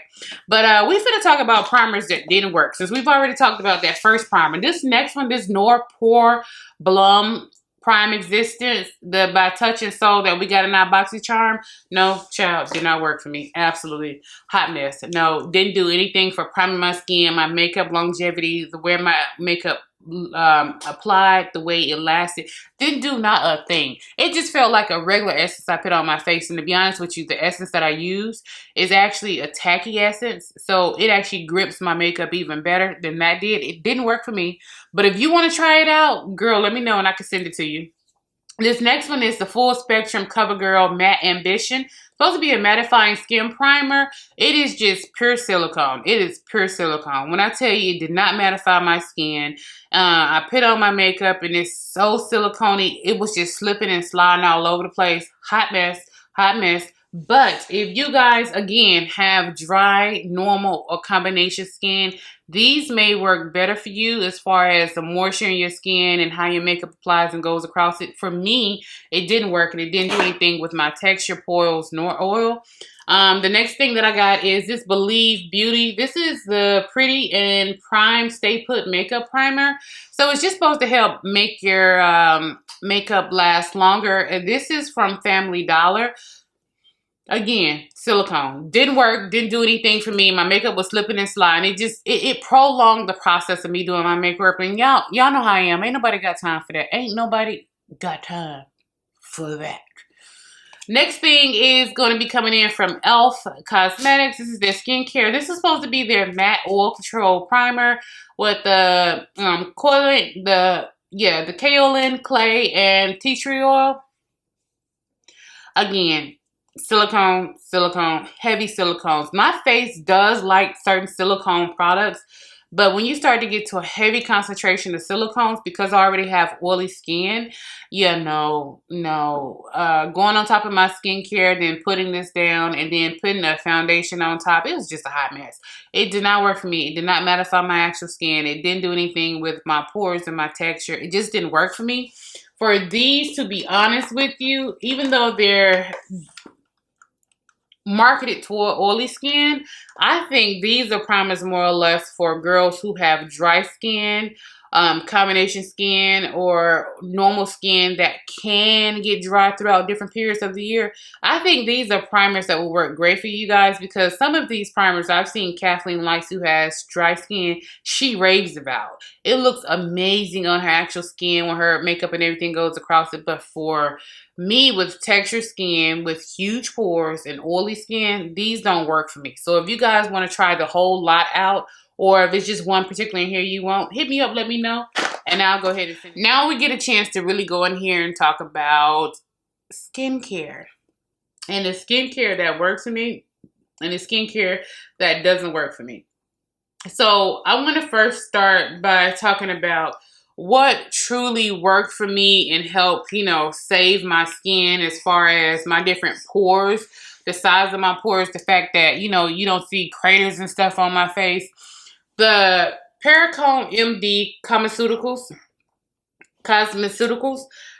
[SPEAKER 1] But we're going to talk about primers that didn't work, since we've already talked about that first primer. This next one, this Nor Pore Blum Prime Existence, the by Touch and Soul that we got in our BoxyCharm. No, child, did not work for me. Absolutely hot mess. No, didn't do anything for priming my skin, my makeup longevity, the way my makeup applied, the way it lasted. Didn't do not a thing. It just felt like a regular essence I put on my face. And to be honest with you, the essence that I use is actually a tacky essence, so it actually grips my makeup even better than that did. It didn't work for me, but if you want to try it out, girl, let me know and I can send it to you. This next one is the Full Spectrum CoverGirl Matte Ambition. Supposed to be a mattifying skin primer. It is just pure silicone. It is pure silicone. When I tell you it did not mattify my skin, I put on my makeup and it's so silicone-y. It was just slipping and sliding all over the place. Hot mess, hot mess. But if you guys, again, have dry, normal, or combination skin, these may work better for you as far as the moisture in your skin and how your makeup applies and goes across it. For me, it didn't work, and it didn't do anything with my texture, pores, nor oil. The next thing that I got is this Believe Beauty. This is the Pretty and Prime Stay Put Makeup Primer. So it's just supposed to help make your makeup last longer. And this is from Family Dollar. Again, silicone. Didn't work, didn't do anything for me. My makeup was slipping and sliding. It prolonged the process of me doing my makeup. And y'all know how I am. Ain't nobody got time for that. Ain't nobody got time for that. Next thing is going to be coming in from e.l.f. Cosmetics. This is their skincare. This is supposed to be their matte oil control primer with the the kaolin, clay, and tea tree oil. Again, silicone, heavy silicones. My face does like certain silicone products, but when you start to get to a heavy concentration of silicones, because I already have oily skin, yeah, no. Going on top of my skincare, then putting this down, and then putting a foundation on top, it was just a hot mess. It did not work for me. It did not mattify my actual skin. It didn't do anything with my pores and my texture. It just didn't work for me. For these, to be honest with you, even though they're marketed toward oily skin, I think these are primers more or less for girls who have dry skin, combination skin, or normal skin that can get dry throughout different periods of the year. I think these are primers that will work great for you guys, because some of these primers I've seen Kathleen Lights, who has dry skin, she raves about. It looks amazing on her actual skin when her makeup and everything goes across it, but for me, with textured skin, with huge pores and oily skin, these don't work for me. So if you guys want to try the whole lot out, or if it's just one particular in here you want, hit me up, let me know, and I'll go ahead and finish. Now we get a chance to really go in here and talk about skincare. And the skincare that works for me, and the skincare that doesn't work for me. So I want to first start by talking about what truly worked for me and helped, save my skin, as far as my different pores, the size of my pores, the fact that, you don't see craters and stuff on my face. The Perricone MD Cosmeceuticals,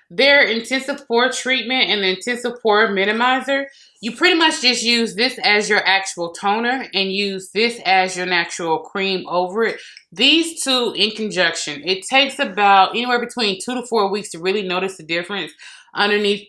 [SPEAKER 1] their intensive pore treatment and the intensive pore minimizer, you pretty much just use this as your actual toner and use this as your natural cream over it. These two in conjunction, it takes about anywhere between 2 to 4 weeks to really notice the difference underneath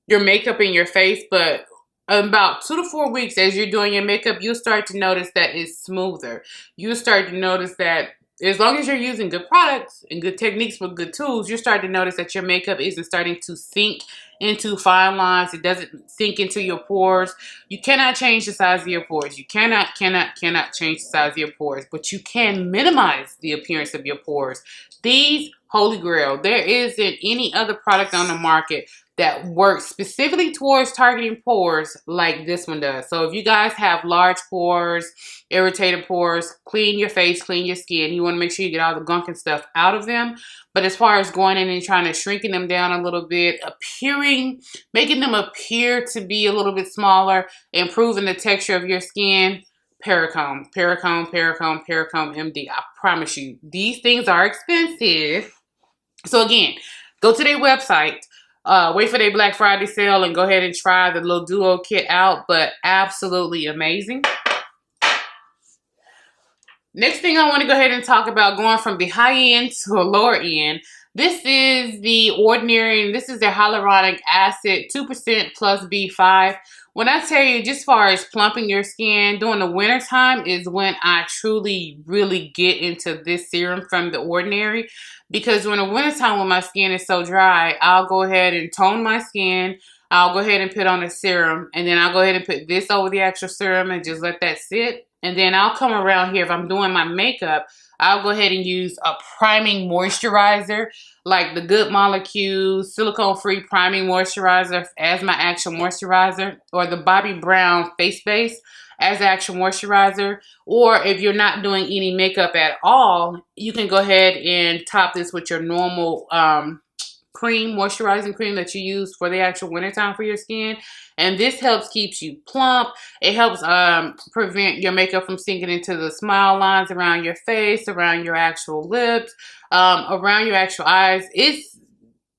[SPEAKER 1] your makeup in your face, but about 2 to 4 weeks as you're doing your makeup, you'll start to notice that it's smoother. You'll start to notice that as long as you're using good products and good techniques with good tools, you're starting to notice that your makeup isn't starting to sink into fine lines. It doesn't sink into your pores. You cannot change the size of your pores. You cannot change the size of your pores, but you can minimize the appearance of your pores. These, holy grail, there isn't any other product on the market that works specifically towards targeting pores like this one does. So if you guys have large pores, irritated pores, clean your face, clean your skin. You want to make sure you get all the gunk and stuff out of them. But as far as going in and trying to shrinking them down a little bit, making them appear to be a little bit smaller, improving the texture of your skin, Perricone MD. I promise you, these things are expensive. So again, go to their website. Wait for their Black Friday sale and go ahead and try the little duo kit out, but absolutely amazing. Next thing I want to go ahead and talk about, going from the high end to a lower end. This is the Ordinary, and this is their hyaluronic acid, 2% plus B5. When I tell you, just as far as plumping your skin, during the winter time is when I truly, really get into this serum from the Ordinary. Because during the winter time when my skin is so dry, I'll go ahead and tone my skin. I'll go ahead and put on a serum, and then I'll go ahead and put this over the actual serum and just let that sit. And then I'll come around here, if I'm doing my makeup, I'll go ahead and use a priming moisturizer, like the Good Molecules silicone-free priming moisturizer as my actual moisturizer, or the Bobbi Brown face base as actual moisturizer. Or if you're not doing any makeup at all, you can go ahead and top this with your normal moisturizing cream that you use for the actual wintertime for your skin. And this helps keeps you plump. It helps prevent your makeup from sinking into the smile lines around your face, around your actual lips, around your actual eyes. It's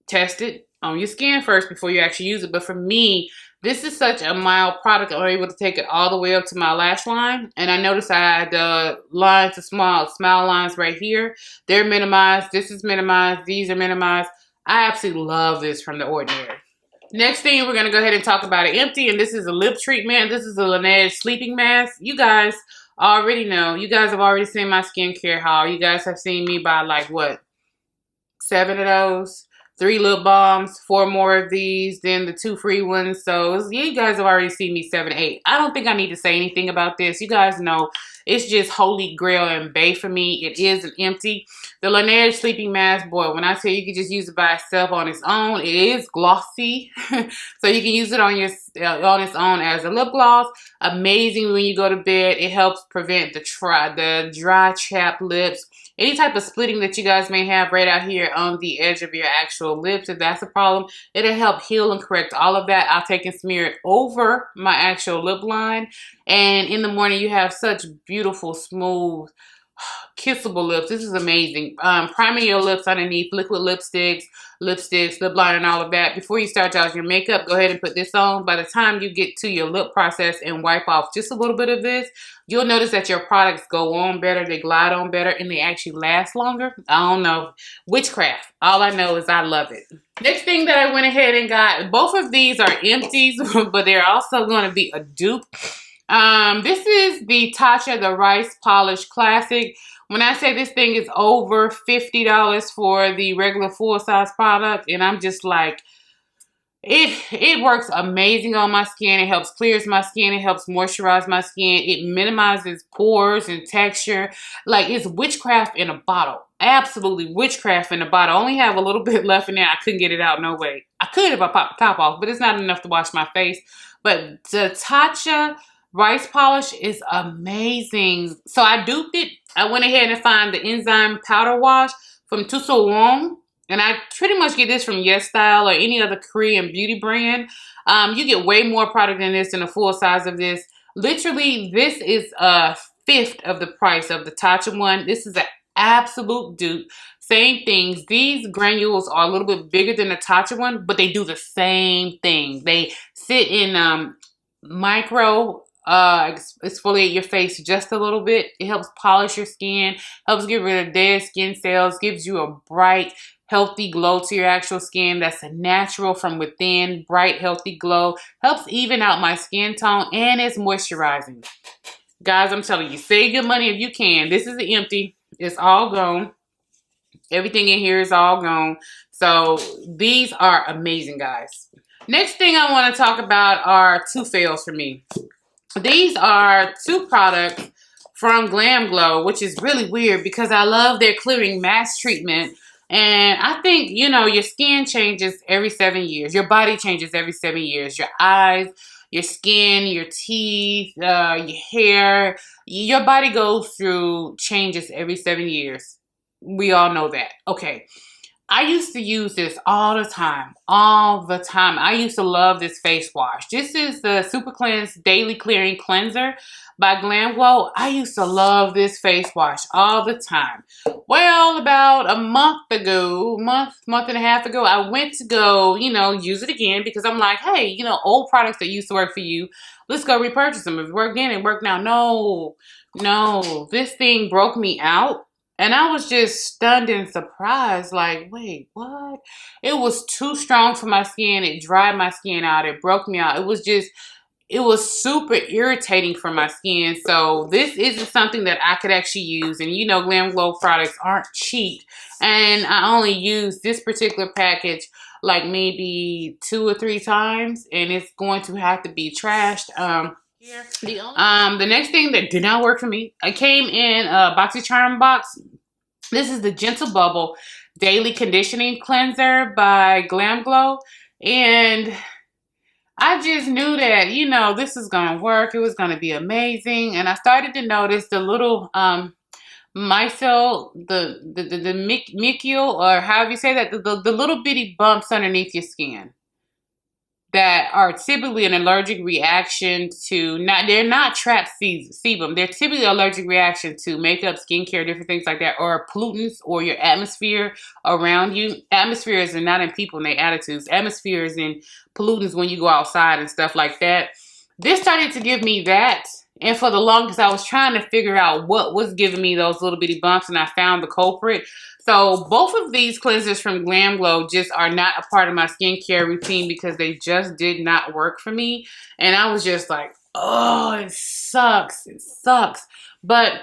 [SPEAKER 1] tested on your skin first before you actually use it. But for me, this is such a mild product. I'm able to take it all the way up to my lash line. And I noticed I had the lines, the smile lines right here. They're minimized. This is minimized. These are minimized. I absolutely love this from the Ordinary. Next thing, we're going to go ahead and talk about an empty, and this is a lip treatment. This is a Laneige sleeping mask. You guys already know. You guys have already seen my skincare haul. You guys have seen me buy like, what, 7 of those? 3 lip balms, 4 more of these, then the 2 free ones. So you guys have already seen me 7, 8. I don't think I need to say anything about this. You guys know it's just holy grail and bae for me. It is an empty. The Laneige sleeping mask, boy, when I tell you, you can just use it by itself on its own. It is glossy, so you can use it on its own as a lip gloss. Amazing when you go to bed. It helps prevent the dry, chapped lips. Any type of splitting that you guys may have right out here on the edge of your actual lips, if that's a problem, it'll help heal and correct all of that. I'll take and smear it over my actual lip line. And in the morning, you have such beautiful, smooth, kissable lips. This is amazing. Priming your lips underneath, liquid lipsticks, lip liner, and all of that. Before you start out your makeup, go ahead and put this on. By the time you get to your lip process and wipe off just a little bit of this, you'll notice that your products go on better, they glide on better, and they actually last longer. I don't know. Witchcraft. All I know is I love it. Next thing that I went ahead and got, both of these are empties, but they're also going to be a dupe. This is the Tatcha, the Rice Polish Classic. When I say this thing is over $50 for the regular full-size product, and I'm just like, it works amazing on my skin. It helps clears my skin. It helps moisturize my skin. It minimizes pores and texture. Like, it's witchcraft in a bottle. Absolutely witchcraft in a bottle. I only have a little bit left in there. I couldn't get it out, no way. I could if I popped the top off, but it's not enough to wash my face. But the Tatcha Rice Polish is amazing. So I duped it. I went ahead and found the Enzyme Powder Wash from Tuso Wong. And I pretty much get this from Yes Style or any other Korean beauty brand. You get way more product than this, and a full size of this. Literally, this is a fifth of the price of the Tatcha one. This is an absolute dupe. Same things. These granules are a little bit bigger than the Tatcha one, but they do the same thing. They sit in micro exfoliate your face just a little bit. It helps polish your skin, helps get rid of dead skin cells, gives you a bright, healthy glow to your actual skin. That's a natural from within, bright, healthy glow. Helps even out my skin tone, and it's moisturizing. Guys, I'm telling you, save your money if you can. This is an empty. It's all gone. Everything in here is all gone. So these are amazing, guys. Next thing I want to talk about are 2 fails for me. These are 2 products from Glam Glow, which is really weird because I love their clearing mask treatment. And I think, you know, your skin changes every 7 years. Your body changes every 7 years. Your eyes, your skin, your teeth, your hair. Your body goes through changes every 7 years. We all know that. Okay. I used to use this all the time. I used to love this face wash. This is the Super Cleanse Daily Clearing Cleanser by Glam Glow. I used to love this face wash all the time. Well, about a month and a half ago, I went to go, you know, use it again because I'm like, hey, you know, old products that used to work for you, let's go repurchase them. If it worked then, it worked now. No, this thing broke me out. And I was just stunned and surprised, like, wait, what? It was too strong for my skin. It dried my skin out. It broke me out. It was super irritating for my skin. So this isn't something that I could actually use. And you know, Glam Glow products aren't cheap. And I only use this particular package like maybe 2 or 3 times. And it's going to have to be trashed. The next thing that did not work for me, I came in a BoxyCharm box. This is the Gentle Bubble Daily Conditioning Cleanser by Glam Glow. And I just knew that, you know, this is going to work. It was going to be amazing. And I started to notice the little micelle, the micule, or however you say that, the little bitty bumps underneath your skin that are typically an allergic reaction to, they're not trapped sebum. They're typically allergic reaction to makeup, skincare, different things like that, or pollutants or your atmosphere around you. Atmosphere is not in people and their attitudes. Atmosphere is in pollutants when you go outside and stuff like that. This started to give me that, And for the longest, I was trying to figure out what was giving me those little bitty bumps, and I found the culprit. So both of these cleansers from Glam Glow just are not a part of my skincare routine because they just did not work for me. And I was just like, oh, it sucks. It sucks. But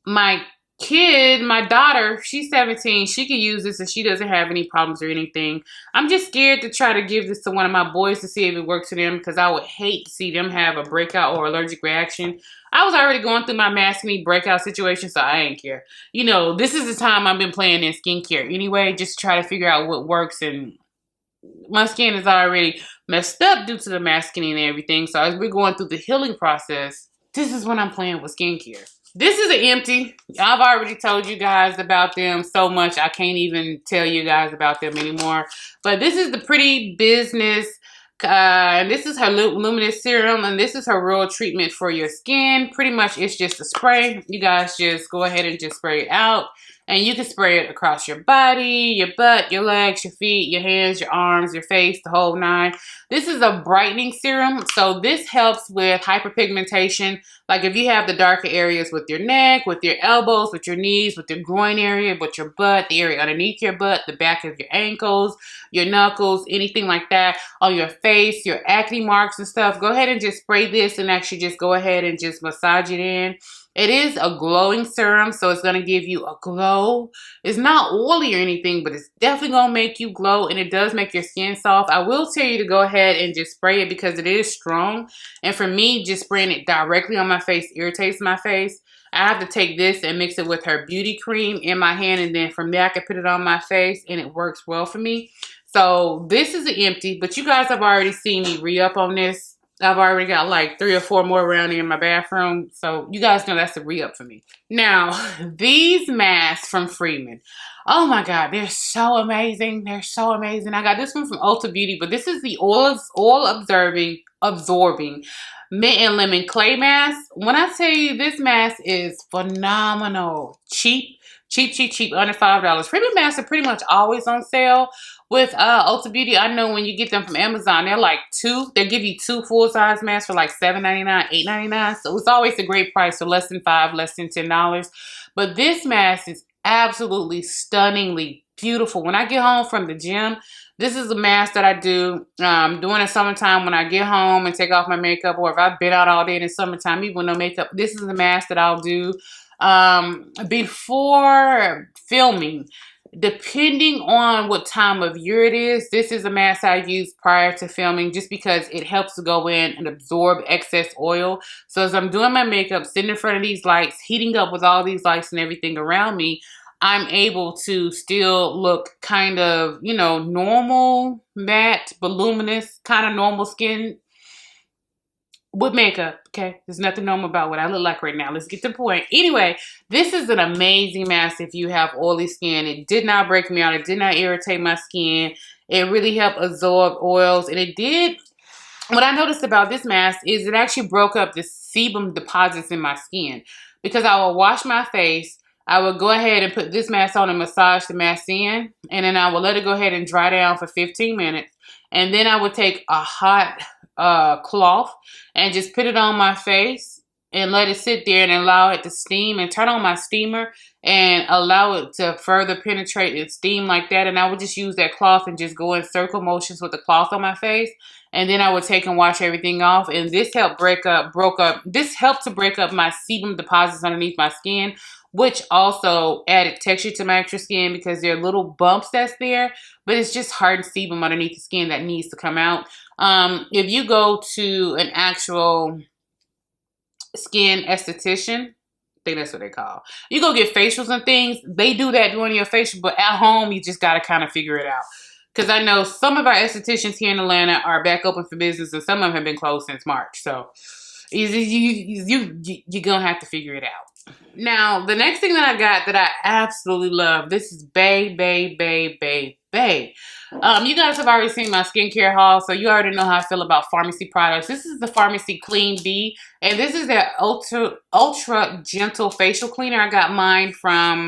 [SPEAKER 1] my kid, my daughter, she's 17. She can use this and she doesn't have any problems or anything. I'm just scared to try to give this to one of my boys to see if it works for them because I would hate to see them have a breakout or allergic reaction. I was already going through my maskne breakout situation, so I ain't care. You know, this is the time I've been playing in skincare anyway, just to try to figure out what works. And my skin is already messed up due to the masking and everything. So as we're going through the healing process, this is when I'm playing with skincare. This is an empty. I've already told you guys about them so much, I can't even tell you guys about them anymore. But this is the Pretty Business. And this is her Luminous Serum. And this is her real treatment for your skin. Pretty much it's just a spray. You guys just go ahead and just spray it out. And you can spray it across your body, your butt, your legs, your feet, your hands, your arms, your face, the whole nine. This is a brightening serum. So this helps with hyperpigmentation. Like if you have the darker areas with your neck, with your elbows, with your knees, with your groin area, with your butt, the area underneath your butt, the back of your ankles, your knuckles, anything like that, on your face, your acne marks and stuff, go ahead and just spray this and actually just go ahead and just massage it in. It is a glowing serum, so it's going to give you a glow. It's not oily or anything, but it's definitely going to make you glow, and it does make your skin soft. I will tell you to go ahead and just spray it because it is strong. And for me, just spraying it directly on my face irritates my face. I have to take this and mix it with her beauty cream in my hand, and then from there I can put it on my face, and it works well for me. So this is an empty, but you guys have already seen me re-up on this. I've already got like 3 or 4 more around here in my bathroom. So you guys know that's a re-up for me. Now, these masks from Freeman. Oh my God, they're so amazing. They're so amazing. I got this one from Ulta Beauty, but this is the oil absorbing mint and lemon clay mask. When I tell you this mask is phenomenal. Cheap, under $5. Freeman masks are pretty much always on sale. With Ulta Beauty, I know when you get them from Amazon, they're like they'll give you 2 full-size masks for like $7.99, $8.99. So it's always a great price, so less than $5, less than $10. But this mask is absolutely stunningly beautiful. When I get home from the gym, this is a mask that I do during the summertime when I get home and take off my makeup, or if I've been out all day in the summertime, even with no makeup, this is the mask that I'll do before filming. Depending on what time of year it is, this is a mask I use prior to filming just because it helps to go in and absorb excess oil. So as I'm doing my makeup, sitting in front of these lights, heating up with all these lights and everything around me, I'm able to still look kind of, you know, normal, matte, voluminous, kind of normal skin with makeup, okay? There's nothing normal about what I look like right now. Let's get to the point. Anyway, this is an amazing mask if you have oily skin. It did not break me out. It did not irritate my skin. It really helped absorb oils. And it did, what I noticed about this mask is it actually broke up the sebum deposits in my skin. Because I will wash my face, I would go ahead and put this mask on and massage the mask in. And then I will let it go ahead and dry down for 15 minutes. And then I would take a hot cloth and just put it on my face and let it sit there and allow it to steam, and turn on my steamer and allow it to further penetrate and steam like that. And I would just use that cloth and just go in circle motions with the cloth on my face. And then I would take and wash everything off. And this helped this helped to break up my sebum deposits underneath my skin, which also added texture to my extra skin because there are little bumps that's there, but it's just hardened sebum underneath the skin that needs to come out. If you go to an actual skin esthetician, I think that's what they call. You go get facials and things, they do that during your facial, but at home, you just got to kind of figure it out. Because I know some of our estheticians here in Atlanta are back open for business, and some of them have been closed since March. So you're going to have to figure it out. Now, the next thing that I got that I absolutely love, this is Bay. You guys have already seen my skincare haul, so you already know how I feel about pharmacy products. This is the Pharmacy Clean B, and this is their ultra gentle facial cleaner. I got mine from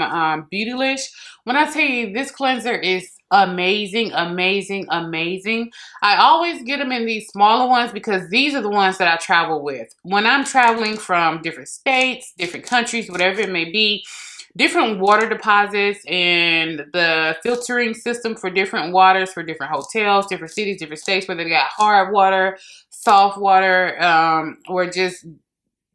[SPEAKER 1] Beautylish. When I tell you, this cleanser is amazing, amazing, amazing. I always get them in these smaller ones because these are the ones that I travel with. When I'm traveling from different states, different countries, whatever it may be, different water deposits and the filtering system for different waters for different hotels, different cities, different states, whether they got hard water, soft water, or just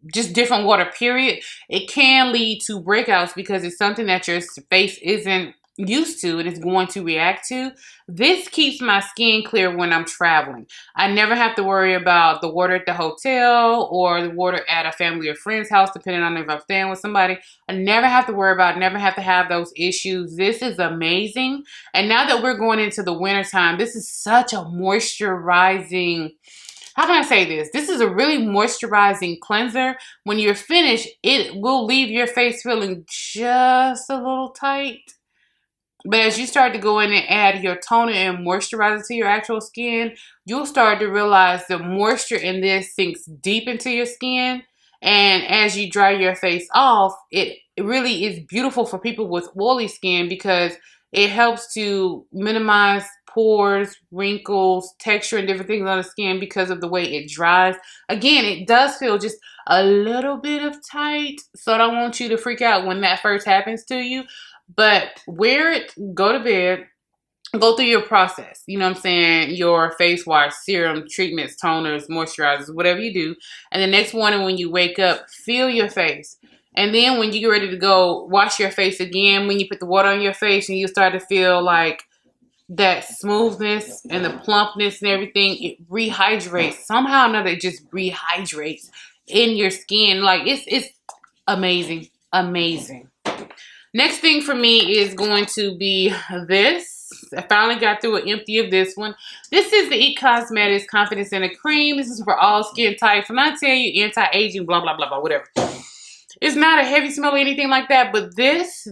[SPEAKER 1] different water, period. It can lead to breakouts because it's something that your face isn't used to and is going to react to. This keeps my skin clear when I'm traveling. I never have to worry about the water at the hotel or the water at a family or friend's house, depending on if I'm staying with somebody. I never have to worry about, never have to have those issues. This is amazing. And now that we're going into the winter time, this is such a moisturizing, how can I say this? This is a really moisturizing cleanser. When you're finished, it will leave your face feeling just a little tight. But as you start to go in and add your toner and moisturizer to your actual skin, you'll start to realize the moisture in this sinks deep into your skin. And as you dry your face off, it really is beautiful for people with oily skin because it helps to minimize pores, wrinkles, texture, and different things on the skin because of the way it dries. Again, it does feel just a little bit of tight, so I don't want you to freak out when that first happens to you. But wear it, go to bed, go through your process. You know what I'm saying? Your face wash, serum, treatments, toners, moisturizers, whatever you do. And the next morning when you wake up, feel your face. And then when you get ready to go wash your face again, when you put the water on your face and you start to feel like that smoothness and the plumpness and everything, it rehydrates. Somehow or another, it just rehydrates in your skin. Like, it's amazing. Amazing. Next thing for me is going to be this. I finally got through an empty of this one. This is the It Cosmetics Confidence in a Cream. This is for all skin types. When I tell you anti-aging, blah, blah, blah, blah, whatever. It's not a heavy smell or anything like that, but this,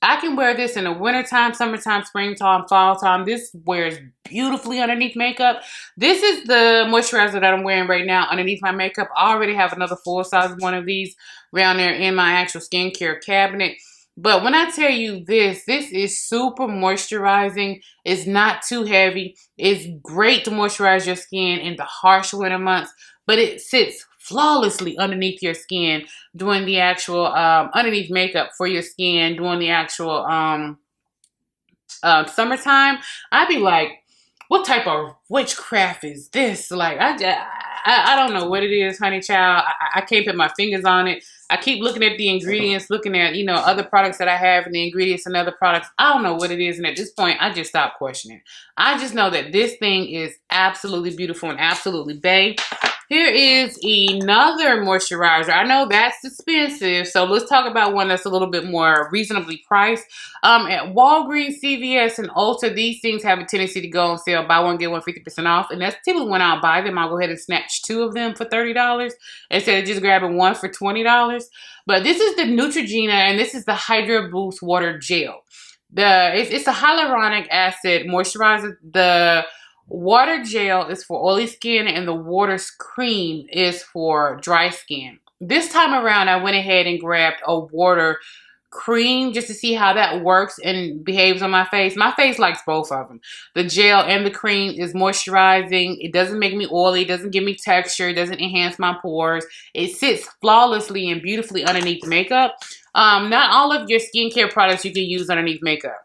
[SPEAKER 1] I can wear this in the wintertime, summertime, springtime, fall time. This wears beautifully underneath makeup. This is the moisturizer that I'm wearing right now underneath my makeup. I already have another full size one of these around there in my actual skincare cabinet. But when I tell you this is super moisturizing. It's not too heavy. It's great to moisturize your skin in the harsh winter months, but it sits flawlessly underneath your skin, doing the actual underneath makeup for your skin, doing the actual summertime. I'd be like, what type of witchcraft is this? Like, I don't know what it is, honey child. I can't put my fingers on it. I keep looking at the ingredients, looking at, you know, other products that I have and the ingredients and other products. I don't know what it is. And at this point, I just stopped questioning. I just know that this thing is absolutely beautiful and absolutely bae. Here is another moisturizer. I know that's expensive, so let's talk about one that's a little bit more reasonably priced. At Walgreens, CVS, and Ulta, these things have a tendency to go on sale. Buy one, get one 50% off. And that's typically when I'll buy them. I'll go ahead and snatch 2 of them for $30 instead of just grabbing one for $20. But this is the Neutrogena, and this is the Hydra Boost Water Gel. It's a hyaluronic acid moisturizer. The water gel is for oily skin and the water cream is for dry skin. This time around, I went ahead and grabbed a water cream just to see how that works and behaves on my face. My face likes both of them. The gel and the cream is moisturizing. It doesn't make me oily. It doesn't give me texture. It doesn't enhance my pores. It sits flawlessly and beautifully underneath makeup. Not all of your skincare products you can use underneath makeup.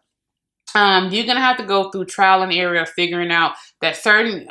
[SPEAKER 1] You're going to have to go through trial and error of figuring out that certain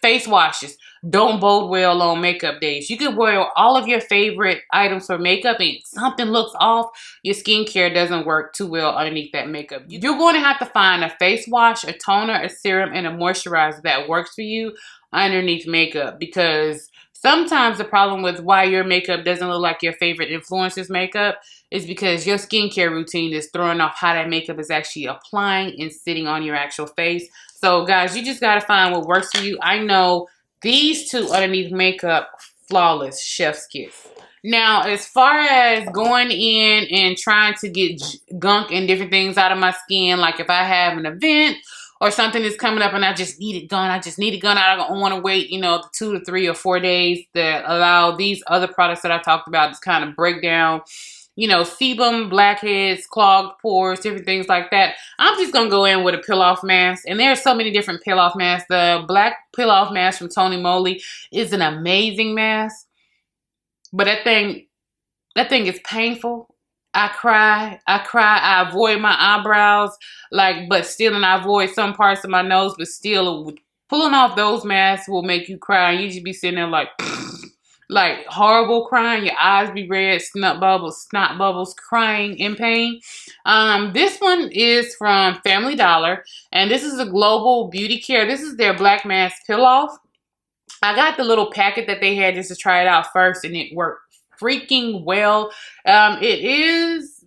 [SPEAKER 1] face washes don't bode well on makeup days. You could wear all of your favorite items for makeup and something looks off. Your skincare doesn't work too well underneath that makeup. You're going to have to find a face wash, a toner, a serum, and a moisturizer that works for you underneath makeup, because sometimes the problem with why your makeup doesn't look like your favorite influencer's makeup is because your skincare routine is throwing off how that makeup is actually applying and sitting on your actual face. So guys, you just got to find what works for you. I know these two underneath makeup, flawless, chef's kiss. Now, as far as going in and trying to get gunk and different things out of my skin, like if I have an event or something is coming up and I just need it gone, I don't want to wait, you know, 2 to 3 or 4 days that allow these other products that I talked about to kind of break down you know, sebum, blackheads, clogged pores, different things like that. I'm just going to go in with a peel-off mask. And there are so many different peel-off masks. The black peel-off mask from Tony Moly is an amazing mask. But that thing is painful. I cry. I avoid my eyebrows, like, but still, and I avoid some parts of my nose, but still, pulling off those masks will make you cry. And you just be sitting there like, like horrible crying. Your eyes be red, snot bubbles, crying in pain. This one is from Family Dollar, and this is a global beauty care. This is their black mask peel off. I got the little packet that they had just to try it out first, and it worked freaking well. It is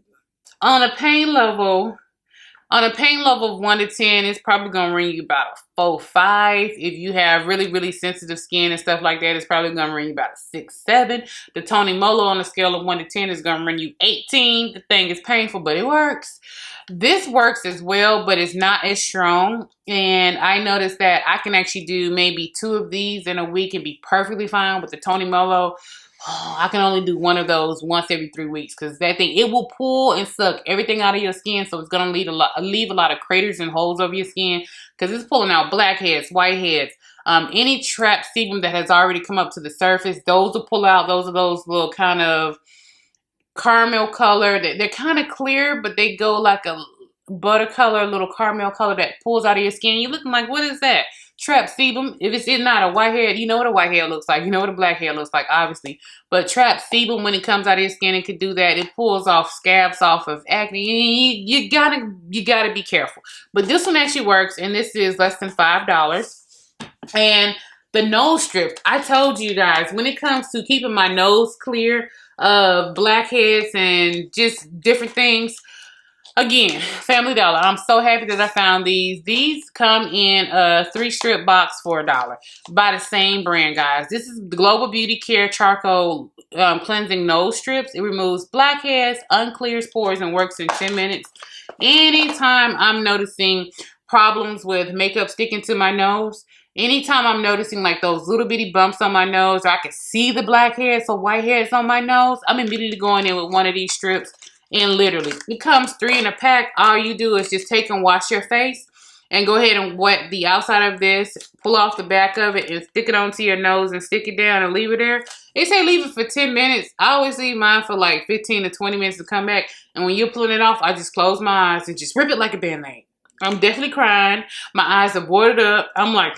[SPEAKER 1] on a pain level. On a pain level of 1 to 10, it's probably going to ring you about a 4, 5. If you have really, really sensitive skin and stuff like that, it's probably going to ring you about a 6, 7. The Tony Moly on a scale of 1 to 10 is going to ring you 18. The thing is painful, but it works. This works as well, but it's not as strong. And I noticed that I can actually do maybe 2 of these in a week and be perfectly fine with the Tony Moly. Oh, I can only do 1 of those once every 3 weeks because that thing, it will pull and suck everything out of your skin. So it's going to leave a lot of craters and holes over your skin because it's pulling out blackheads, whiteheads, any trapped sebum that has already come up to the surface. Those will pull out. Those are those little kind of caramel color. They're kind of clear, but they go like a butter color, little caramel color that pulls out of your skin. You're looking like, what is that? Trapped sebum. If it's not a whitehead, you know what a whitehead looks like. You know what a blackhead looks like, obviously. But trapped sebum, when it comes out of your skin, it could do that. It pulls off scabs off of acne. You gotta be careful. But this one actually works, and this is less than $5. And the nose strip, I told you guys, when it comes to keeping my nose clear of blackheads and just different things, again, Family Dollar. I'm so happy that I found these. These come in a 3-strip box for $1 by the same brand, guys. This is the Global Beauty Care Charcoal Cleansing Nose Strips. It removes blackheads, unclears pores, and works in 10 minutes. Anytime I'm noticing problems with makeup sticking to my nose, anytime I'm noticing like those little bitty bumps on my nose, or I can see the blackheads or whiteheads on my nose, I'm immediately going in with one of these strips. And literally, it comes 3 in a pack. All you do is just take and wash your face and go ahead and wet the outside of this, pull off the back of it, and stick it onto your nose and stick it down and leave it there. They say leave it for 10 minutes. I always leave mine for like 15 to 20 minutes to come back. And when you're pulling it off, I just close my eyes and just rip it like a Band-Aid. I'm definitely crying. My eyes are watered up. I'm like,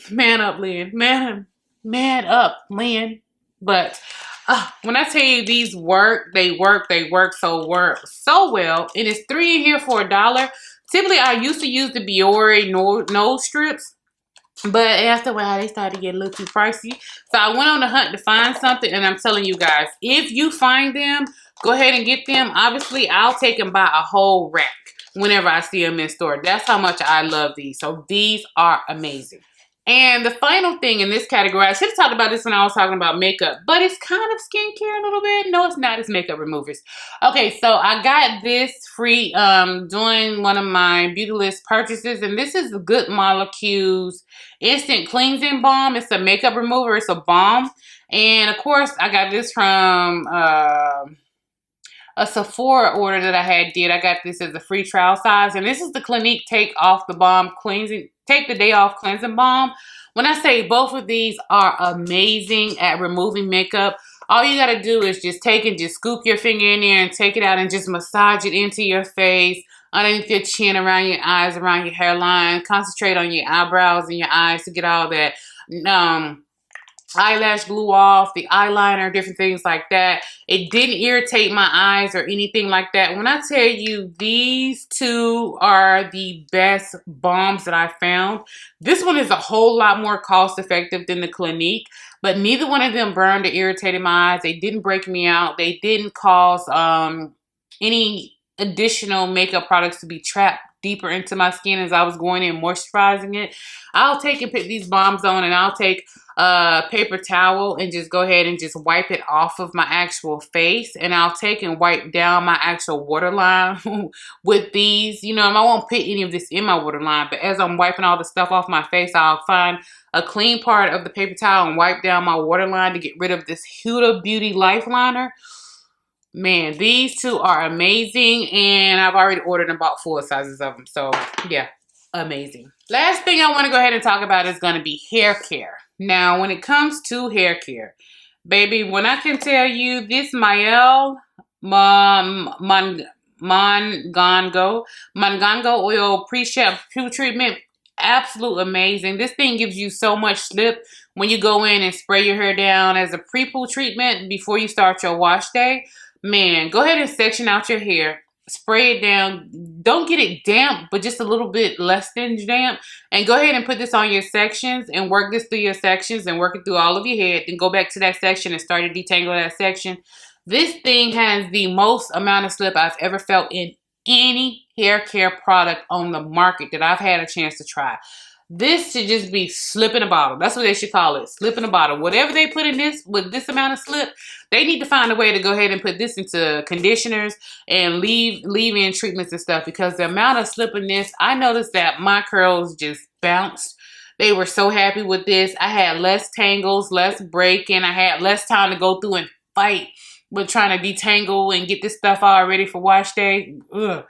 [SPEAKER 1] man up, Lynn. Man up, Lynn. But when I tell you these work, they work so well. And it's 3 in here for $1. Typically, I used to use the Biore nose strips, but after a while, they started to get a little too pricey. So I went on a hunt to find something, and I'm telling you guys, if you find them, go ahead and get them. Obviously, I'll take and buy a whole rack whenever I see them in store. That's how much I love these. So these are amazing. And the final thing in this category, I should have talked about this when I was talking about makeup, but it's kind of skincare a little bit. No, it's not. It's makeup removers. Okay, so I got this free doing one of my Beauty List purchases, and this is the Good Molecules Instant Cleansing Balm. It's a makeup remover. It's a balm. And, of course, I got this from a Sephora order that I did. I got this as a free trial size, and this is the Clinique Take the Day Off Cleansing Balm. When I say both of these are amazing at removing makeup, all you gotta do is just take and just scoop your finger in there and take it out and just massage it into your face, underneath your chin, around your eyes, around your hairline. Concentrate on your eyebrows and your eyes to get all that eyelash glue off, the eyeliner, different things like that. It didn't irritate my eyes or anything like that. When I tell you these two are the best balms that I found, this one is a whole lot more cost effective than the Clinique, but neither one of them burned or irritated my eyes. They didn't break me out. They didn't cause any additional makeup products to be trapped deeper into my skin as I was going in moisturizing it. I'll take and put these balms on, and I'll take a paper towel and just go ahead and just wipe it off of my actual face, and I'll take and wipe down my actual waterline with these. You know, I won't put any of this in my waterline, but as I'm wiping all the stuff off my face, I'll find a clean part of the paper towel and wipe down my waterline to get rid of this Huda Beauty Lifeliner. Man, these two are amazing, and I've already ordered and bought 4 sizes of them. So, yeah, amazing. Last thing I want to go ahead and talk about is going to be hair care. Now, when it comes to hair care, baby, when I can tell you this Mael Mangango oil pre-shampoo treatment, absolute amazing. This thing gives you so much slip when you go in and spray your hair down as a pre-poo treatment before you start your wash day. Man, go ahead and section out your hair. Spray it down. Don't get it damp, but just a little bit less than damp. And go ahead and put this on your sections and work this through your sections and work it through all of your head. Then go back to that section and start to detangle that section. This thing has the most amount of slip I've ever felt in any hair care product on the market that I've had a chance to try. This should just be slip in a bottle. That's what they should call it, slip in a bottle. Whatever they put in this with this amount of slip, they need to find a way to go ahead and put this into conditioners and leave in treatments and stuff, because the amount of slip in this, I noticed that my curls just bounced. They were so happy with this. I had less tangles, less breaking. I had less time to go through and fight with trying to detangle and get this stuff all ready for wash day. Ugh.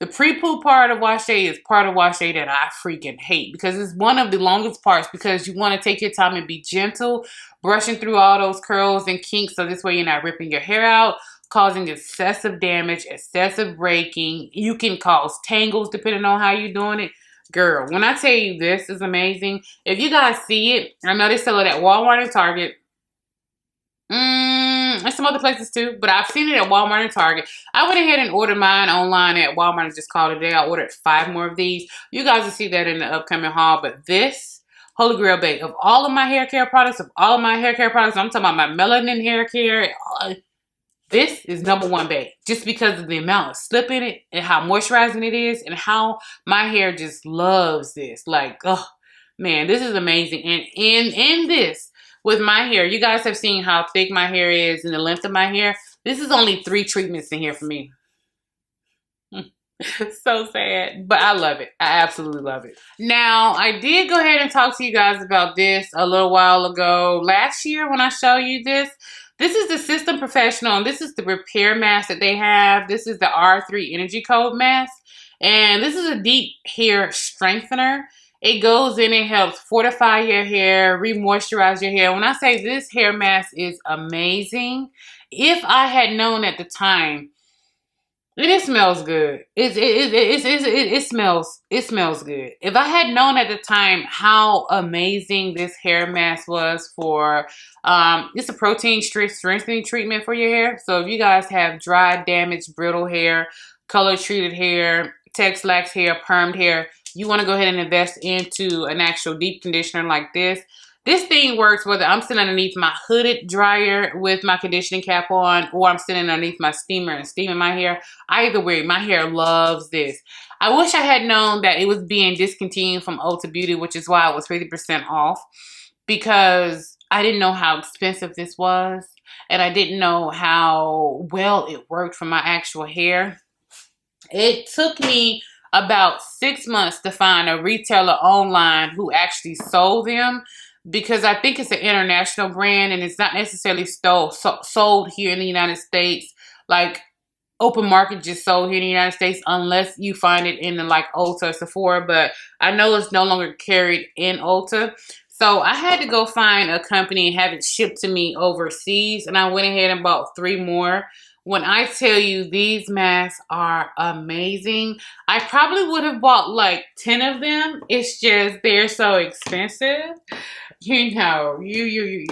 [SPEAKER 1] The pre-poo part of wash day is part of wash day that I freaking hate, because it's one of the longest parts, because you want to take your time and be gentle, brushing through all those curls and kinks, so this way you're not ripping your hair out, causing excessive damage, excessive breaking. You can cause tangles depending on how you're doing it. Girl, when I tell you this is amazing, if you guys see it, I know they sell it at Walmart and Target. And some other places too, but I've seen it at Walmart and Target. I went ahead and ordered mine online at Walmart and just called it a day. I ordered 5 more of these. You guys will see that in the upcoming haul. But this, holy grail, babe, of all of my hair care products, I'm talking about my melanin hair care. This is #1, babe, just because of the amount of slip in it and how moisturizing it is and how my hair just loves this. Like, oh man, this is amazing. And in this, with my hair, you guys have seen how thick my hair is and the length of my hair. This is only 3 treatments in here for me. So sad, but I love it. I absolutely love it. Now, I did go ahead and talk to you guys about this a little while ago. Last year when I showed you this, this is the System Professional, and this is the repair mask that they have. This is the R3 Energy Code mask, and this is a deep hair strengthener. It goes in and helps fortify your hair, re-moisturize your hair. When I say this hair mask is amazing, if I had known at the time, and it smells good. It smells good. If I had known at the time how amazing this hair mask was for, it's a protein strengthening treatment for your hair. So if you guys have dry, damaged, brittle hair, color treated hair, Tex-Lax hair, permed hair, you want to go ahead and invest into an actual deep conditioner like this. This thing works whether I'm sitting underneath my hooded dryer with my conditioning cap on, or I'm sitting underneath my steamer and steaming my hair. Either way, my hair loves this. I wish I had known that it was being discontinued from Ulta Beauty, which is why it was 50% off, because I didn't know how expensive this was, and I didn't know how well it worked for my actual hair. It took me about 6 months to find a retailer online who actually sold them, because I think it's an international brand and it's not necessarily sold here in the United States. Like open market just sold here in the United States, unless you find it in the, like Ulta or Sephora, but I know it's no longer carried in Ulta. So I had to go find a company and have it shipped to me overseas, and I went ahead and bought 3 more. When I tell you these masks are amazing, I probably would have bought like 10 of them. It's just they're so expensive. You know, you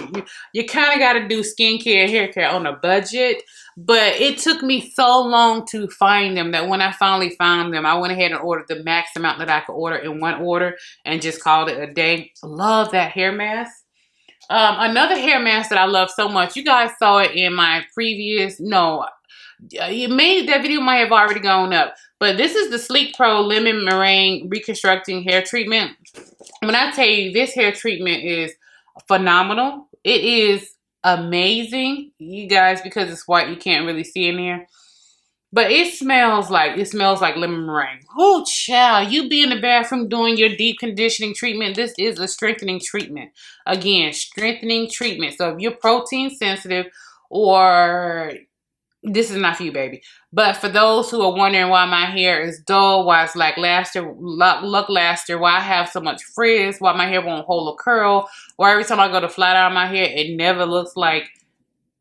[SPEAKER 1] kind of got to do skincare, hair care on a budget. But it took me so long to find them that when I finally found them, I went ahead and ordered the max amount that I could order in one order and just called it a day. Love that hair mask. Another hair mask that I love so much, you guys saw it in my previous, that video might have already gone up, but this is the Sleek Pro Lemon Meringue Reconstructing Hair Treatment. When I tell you this hair treatment is phenomenal, it is amazing, you guys, because it's white, you can't really see in here. But it smells like lemon meringue. Oh, child, you be in the bathroom doing your deep conditioning treatment. This is a strengthening treatment. Again, strengthening treatment. So if you're protein sensitive, or this is not for you, baby. But for those who are wondering why my hair is dull, why it's lackluster, why I have so much frizz, why my hair won't hold a curl, why every time I go to flat iron my hair, it never looks like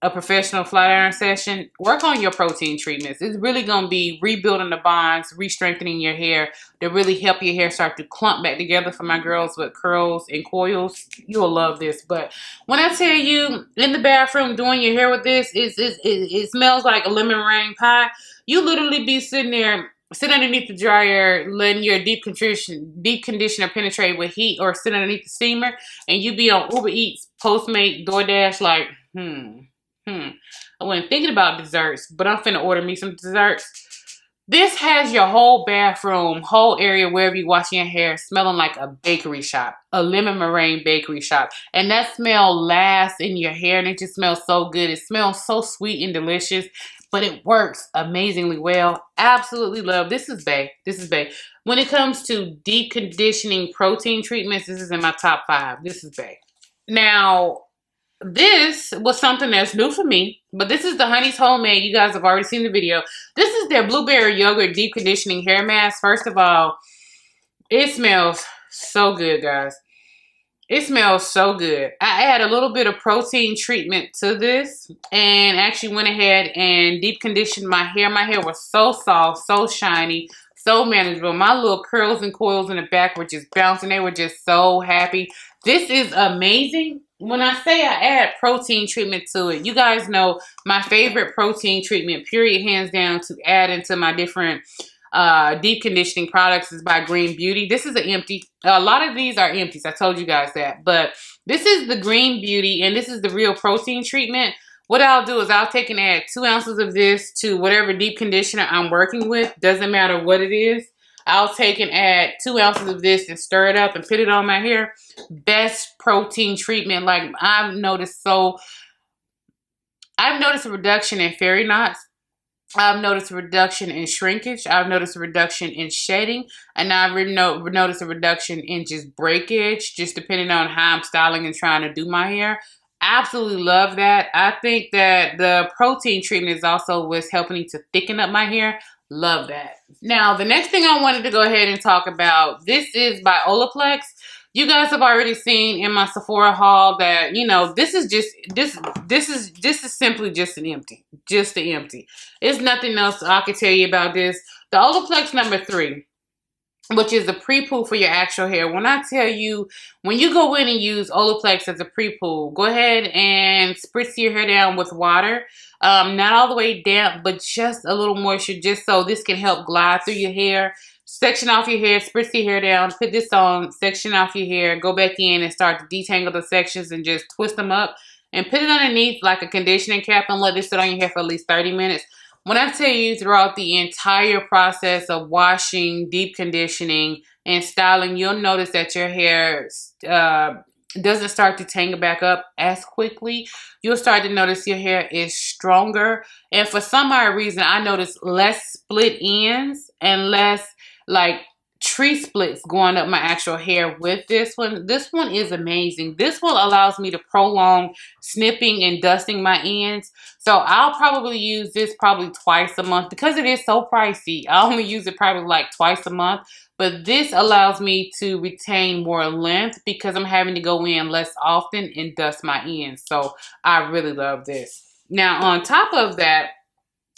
[SPEAKER 1] a professional flat iron session, work on your protein treatments. It's really going to be rebuilding the bonds, re-strengthening your hair to really help your hair start to clump back together for my girls with curls and coils. You'll love this. But when I tell you in the bathroom doing your hair with this, it smells like a lemon meringue pie. You literally be sitting there, sit underneath the dryer, letting your deep conditioner penetrate with heat, or sit underneath the steamer, and you be on Uber Eats, Postmate, DoorDash, like, I wasn't thinking about desserts, but I'm finna order me some desserts. This has your whole bathroom, whole area, wherever you washing your hair, smelling like a bakery shop, a lemon meringue bakery shop. And that smell lasts in your hair, and it just smells so good. It smells so sweet and delicious, but it works amazingly well. Absolutely love. This is bae. This is bae. When it comes to deep conditioning protein treatments, this is in my top 5. This is bae. Now, this was something that's new for me, but this is the Honey's Homemade. You guys have already seen the video. This is their blueberry yogurt deep conditioning hair mask. First of all, it smells so good, guys. It smells so good. I add a little bit of protein treatment to this and actually went ahead and deep conditioned my hair. My hair was so soft, so shiny, so manageable. My little curls and coils in the back were just bouncing. They were just so happy. This is amazing. When I say I add protein treatment to it, you guys know my favorite protein treatment, period, hands down, to add into my different deep conditioning products is by Green Beauty. This is an empty. A lot of these are empties. I told you guys that. But this is the Green Beauty, and this is the real protein treatment. What I'll do is I'll take and add 2 ounces of this to whatever deep conditioner I'm working with. Doesn't matter what it is. I'll take and add 2 ounces of this and stir it up and put it on my hair. Best protein treatment. Like, I've noticed a reduction in fairy knots. I've noticed a reduction in shrinkage. I've noticed a reduction in shedding. And I've noticed a reduction in just breakage, just depending on how I'm styling and trying to do my hair. Absolutely love that. I think that the protein treatment is also what's helping me to thicken up my hair. Love that. Now, the next thing I wanted to go ahead and talk about, this is by Olaplex. You guys have already seen in my Sephora haul that, you know, this is simply just an empty. Just an empty. There's nothing else I can tell you about this. The Olaplex number 3, which is the pre-poo for your actual hair. When I tell you, when you go in and use Olaplex as a pre-poo, go ahead and spritz your hair down with water. Not all the way damp, but just a little moisture, just so this can help glide through your hair. Section off your hair, spritz your hair down, put this on, section off your hair, go back in and start to detangle the sections and just twist them up. And put it underneath like a conditioning cap and let this sit on your hair for at least 30 minutes. When I tell you throughout the entire process of washing, deep conditioning, and styling, you'll notice that your hair doesn't start to tangle back up as quickly. You'll start to notice your hair is stronger. And for some odd reason, I notice less split ends and less like tree splits going up my actual hair with this one. This one is amazing. This one allows me to prolong snipping and dusting my ends. So I'll probably use this probably twice a month because it is so pricey. I only use it probably like twice a month. But this allows me to retain more length because I'm having to go in less often and dust my ends. So I really love this. Now on top of that,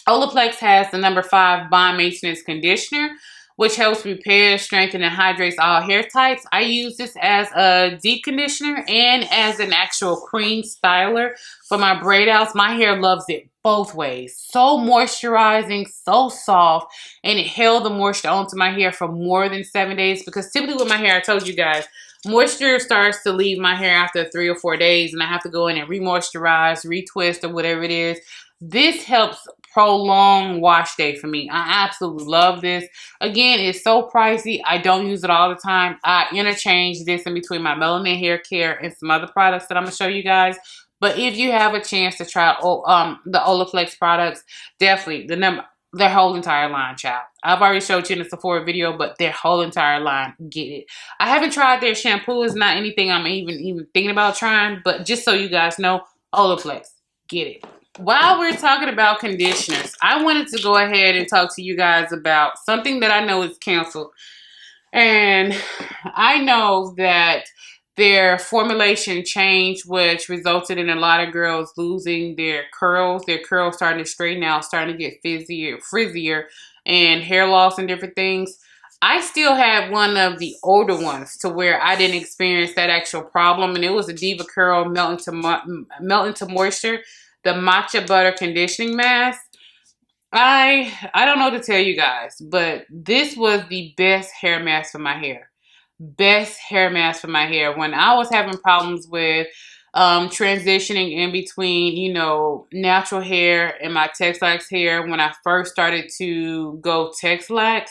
[SPEAKER 1] Olaplex has the number 5 Bond Maintenance Conditioner, which helps repair, strengthen, and hydrates all hair types. I use this as a deep conditioner and as an actual cream styler for my braid outs. My hair loves it both ways. So moisturizing, so soft, and it held the moisture onto my hair for more than 7 days because typically with my hair, I told you guys, moisture starts to leave my hair after 3 or 4 days and I have to go in and re-moisturize, retwist, or whatever it is. This helps prolong wash day for me. I absolutely love this. Again, it's so pricey. I don't use it all the time. I interchange this in between my Melanin Hair Care and some other products that I'm going to show you guys. But if you have a chance to try the Olaplex products, definitely their whole entire line, child. I've already showed you in the Sephora video, but their whole entire line, get it. I haven't tried their shampoo. It's not anything I'm even thinking about trying, but just so you guys know, Olaplex, get it. while we're talking about conditioners, I wanted to go ahead and talk to you guys about something that I know is canceled. And I know that their formulation changed, which resulted in a lot of girls losing their curls. Their curls starting to straighten out, starting to get frizzier, and hair loss and different things. I still had one of the older ones to where I didn't experience that actual problem, and it was a Diva Curl Melt into Moisture, the matcha butter conditioning mask. I don't know what to tell you guys, but this was the best hair mask for my hair. Best hair mask for my hair. When I was having problems with transitioning in between, you know, natural hair and my Texlax hair when I first started to go Texlax,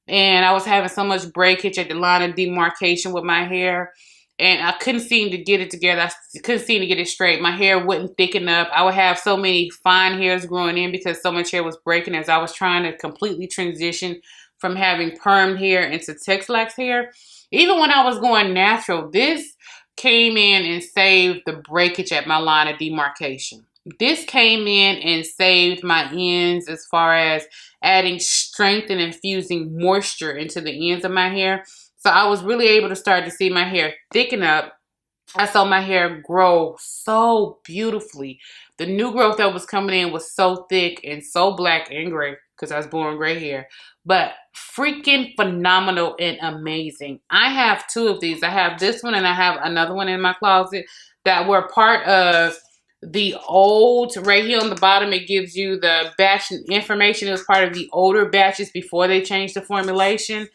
[SPEAKER 1] and I was having so much breakage at the line of demarcation with my hair, and I couldn't seem to get it together. I couldn't seem to get it straight. My hair wouldn't thicken up. I would have so many fine hairs growing in because so much hair was breaking as I was trying to completely transition from having permed hair into Texlax hair. Even when I was going natural, this came in and saved the breakage at my line of demarcation. This came in and saved my ends as far as adding strength and infusing moisture into the ends of my hair. So I was really able to start to see my hair thicken up. I saw my hair grow so beautifully. The new growth that was coming in was so thick and so black and gray because I was born gray hair. But freaking phenomenal and amazing. I have two of these. I have this one and I have another one in my closet that were part of the old, right here on the bottom, it gives you the batch information. It was part of the older batches before they changed the formulation.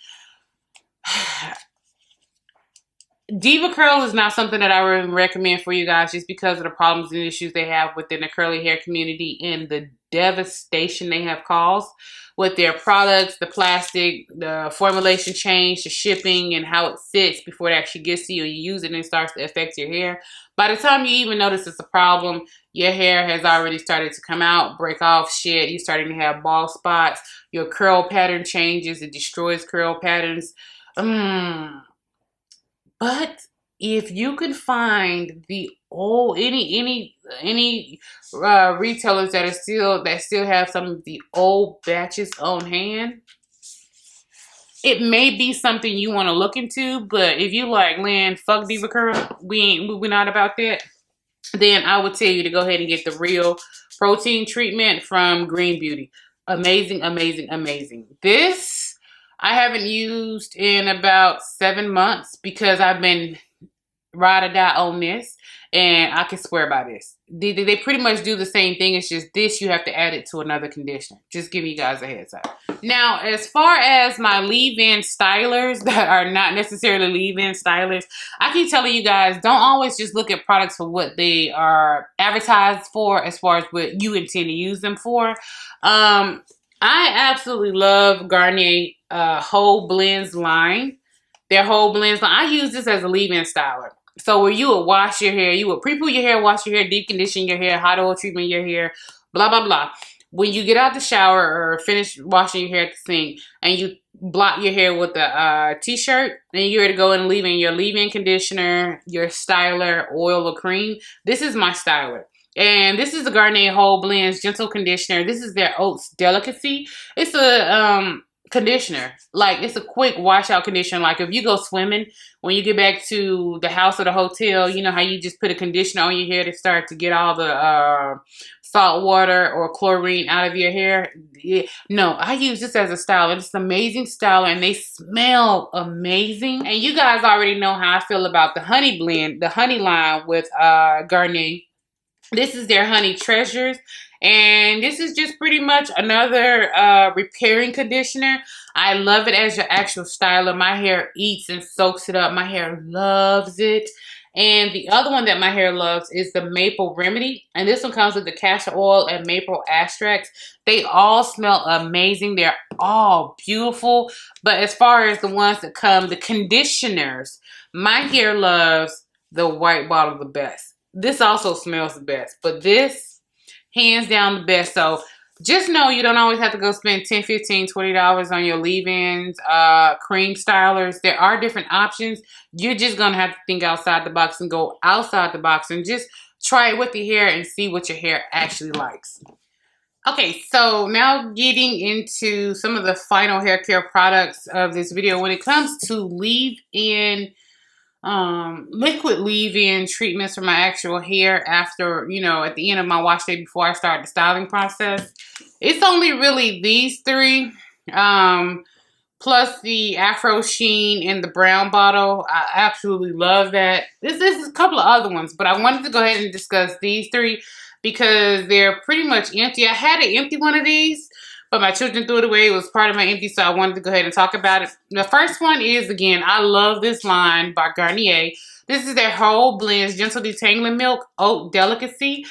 [SPEAKER 1] Diva Curl is not something that I would recommend for you guys just because of the problems and issues they have within the curly hair community and the devastation they have caused with their products, the plastic, the formulation change, the shipping, and how it sits before it actually gets to you. You use it and it starts to affect your hair. By the time you even notice it's a problem, your hair has already started to come out, break off, shed. You're starting to have bald spots. Your curl pattern changes. It destroys curl patterns. But if you could find the old any retailers that still have some of the old batches on hand, it may be something you want to look into. But if you like, Lynn, fuck Diva Curl, we're not about that, then I would tell you to go ahead and get the Real Protein Treatment from Green Beauty. Amazing, amazing, amazing. This I haven't used in about 7 months because I've been ride or die on this, and I can swear by this. They pretty much do the same thing. It's just this, you have to add it to another conditioner. Just giving you guys a heads up. Now, as far as my leave-in stylers that are not necessarily leave-in stylers, I keep telling you guys, don't always just look at products for what they are advertised for as far as what you intend to use them for. I absolutely love Garnier Whole Blends line. Their Whole Blends line. I use this as a leave-in styler. So where you would wash your hair, you would pre-poo your hair, wash your hair, deep condition your hair, hot oil treatment your hair, blah, blah, blah. When you get out the shower or finish washing your hair at the sink and you blot your hair with a t-shirt, then you're to go and leave in your leave-in conditioner, your styler, oil or cream. This is my styler. And this is the Garnier Whole Blends Gentle Conditioner. This is their Oats Delicacy. It's a conditioner. Like, it's a quick washout conditioner. Like, if you go swimming, when you get back to the house or the hotel, you know how you just put a conditioner on your hair to start to get all the salt water or chlorine out of your hair? Yeah. No, I use this as a styler. It's an amazing styler, and they smell amazing. And you guys already know how I feel about the honey blend, the honey line with Garnier. This is their Honey Treasures, and this is just pretty much another repairing conditioner. I love it as your actual styler. My hair eats and soaks it up. My hair loves it. And the other one that my hair loves is the Maple Remedy, and this one comes with the castor oil and maple extracts. They all smell amazing. They're all beautiful. But as far as the ones that come, the conditioners, my hair loves the white bottle the best. This also smells the best, but this, hands down, the best. So just know you don't always have to go spend $10, $15, $20 on your leave-ins, cream stylers. There are different options. You're just going to have to think outside the box and go outside the box and just try it with your hair and see what your hair actually likes. Okay, so now getting into some of the final hair care products of this video. When it comes to leave-in, liquid leave-in treatments for my actual hair after, you know, at the end of my wash day before I start the styling process, it's only really these three. Plus the Afro Sheen in the brown bottle. I absolutely love that. This is a couple of other ones, but I wanted to go ahead and discuss these three because they're pretty much empty. I had an empty one of these, but my children threw it away. It was part of my empty, so I wanted to go ahead and talk about it. The first one is, again, I love this line by Garnier. This is their Whole Blends Gentle Detangling Milk Oat Delicacy.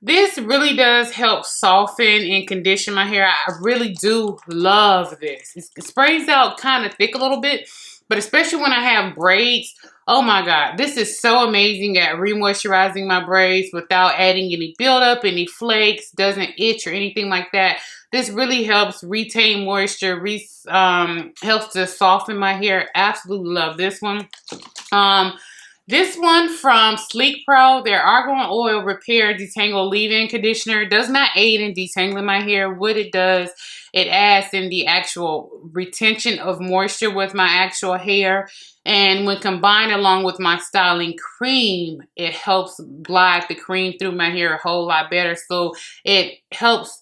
[SPEAKER 1] This really does help soften and condition my hair. I really do love this. It sprays out kind of thick a little bit, but especially when I have braids, oh my God, this is so amazing at re-moisturizing my braids without adding any buildup, any flakes, doesn't itch or anything like that. This really helps retain moisture, helps to soften my hair. Absolutely love this one. This one from Sleek Pro, their Argan Oil Repair Detangle Leave-In Conditioner, does not aid in detangling my hair. What it does, it adds in the actual retention of moisture with my actual hair. And when combined along with my styling cream, it helps glide the cream through my hair a whole lot better. So it helps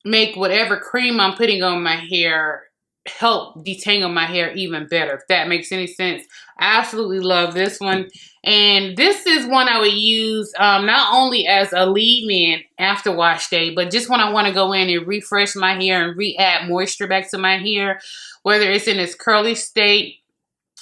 [SPEAKER 1] make whatever cream I'm putting on my hair help detangle my hair even better, if that makes any sense. I absolutely love this one. And this is one I would use not only as a leave-in after wash day, but just when I want to go in and refresh my hair and re-add moisture back to my hair, whether it's in its curly state,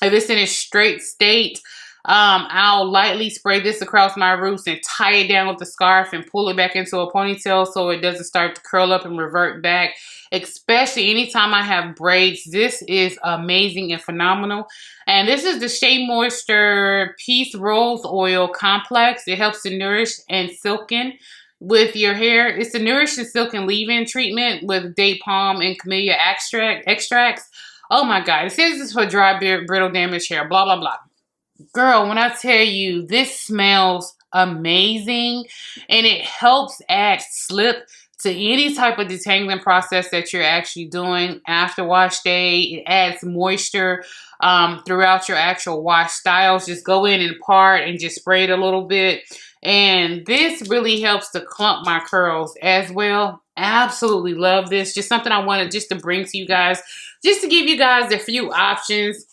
[SPEAKER 1] if it's in its straight state. I'll lightly spray this across my roots and tie it down with a scarf and pull it back into a ponytail so it doesn't start to curl up and revert back. Especially anytime I have braids, this is amazing and phenomenal. And this is the Shea Moisture Peace Rose Oil Complex. It helps to nourish and silken with your hair. It's a nourish and silken leave-in treatment with date palm and camellia extracts. Oh my God, it says this for dry, brittle, damaged hair, blah, blah, blah. Girl, when I tell you, this smells amazing and it helps add slip to any type of detangling process that you're actually doing after wash day. It adds moisture throughout your actual wash styles. Just go in and part and just spray it a little bit. And this really helps to clump my curls as well. Absolutely love this. Just something I wanted just to bring to you guys, just to give you guys a few options.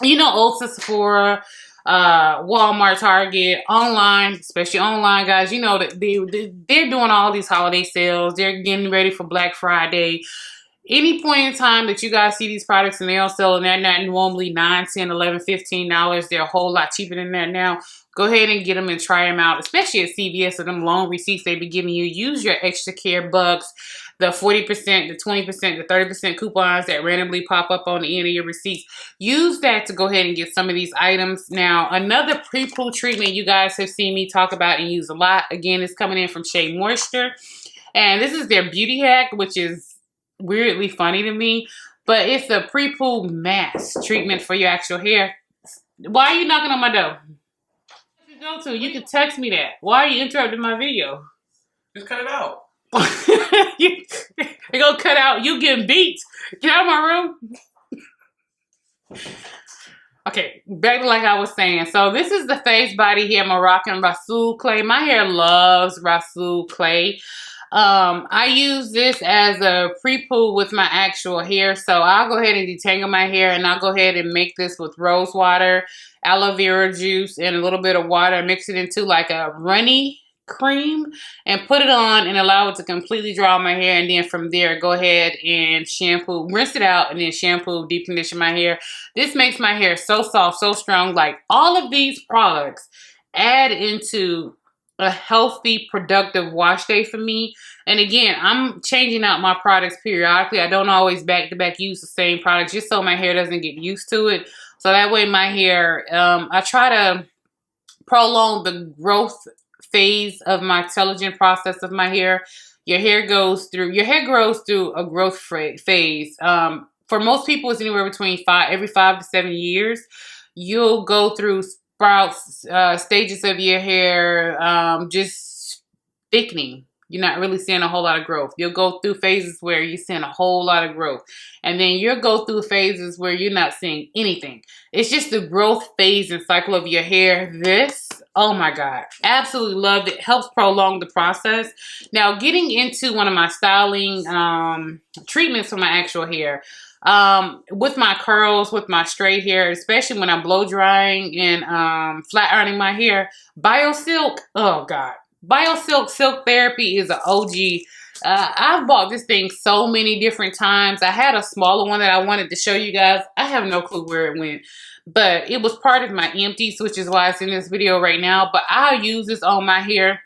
[SPEAKER 1] You know, Ulta, Sephora, Walmart, Target, online, especially online, guys. You know that they're doing all these holiday sales. They're getting ready for Black Friday. Any point in time that you guys see these products and they're on sale and they're not normally $9, $10, $11, $15, they're a whole lot cheaper than that now. Go ahead and get them and try them out, especially at CVS or them long receipts they be giving you. Use your extra care bucks, the 40%, the 20%, the 30% coupons that randomly pop up on the end of your receipts. Use that to go ahead and get some of these items. Now, another pre-poo treatment you guys have seen me talk about and use a lot, again, is coming in from Shea Moisture. And this is their beauty hack, which is weirdly funny to me, but it's a pre-poo mask treatment for your actual hair. Why are you knocking on my door? You go to, you can text me that. Why are you interrupting my video?
[SPEAKER 3] Just cut it out.
[SPEAKER 1] You're gonna cut out you getting beat. Get out of my room. Okay, back to like I was saying. So this is the Face Body Hair Moroccan Rasoul Clay. My hair loves Rasoul Clay. I use this as a pre-poo with my actual hair. So I'll go ahead and detangle my hair and I'll go ahead and make this with rose water, aloe vera juice, and a little bit of water. Mix it into like a runny cream and put it on and allow it to completely dry my hair. And then from there, go ahead and shampoo, rinse it out, and then shampoo, deep condition my hair. This makes my hair so soft, so strong. Like all of these products add into a healthy, productive wash day for me. And again, I'm changing out my products periodically. I don't always back-to-back use the same product just so my hair doesn't get used to it. So that way my hair, I try to prolong the growth phase of my intelligent process of my hair. Your hair grows through a growth phase. For most people, it's anywhere between every 5 to 7 years. You'll go through sprouts, stages of your hair, just thickening. You're not really seeing a whole lot of growth. You'll go through phases where you're seeing a whole lot of growth. And then you'll go through phases where you're not seeing anything. It's just the growth phase and cycle of your hair. This, oh my God, absolutely loved it. Helps prolong the process. Now, getting into one of my styling treatments for my actual hair. With my curls, with my straight hair, especially when I'm blow drying and flat ironing my hair, BioSilk, oh God. BioSilk Silk Therapy is an OG. I've bought this thing so many different times. I had a smaller one that I wanted to show you guys. I have no clue where it went, but it was part of my Empties, which is why it's in this video right now. But I'll use this on my hair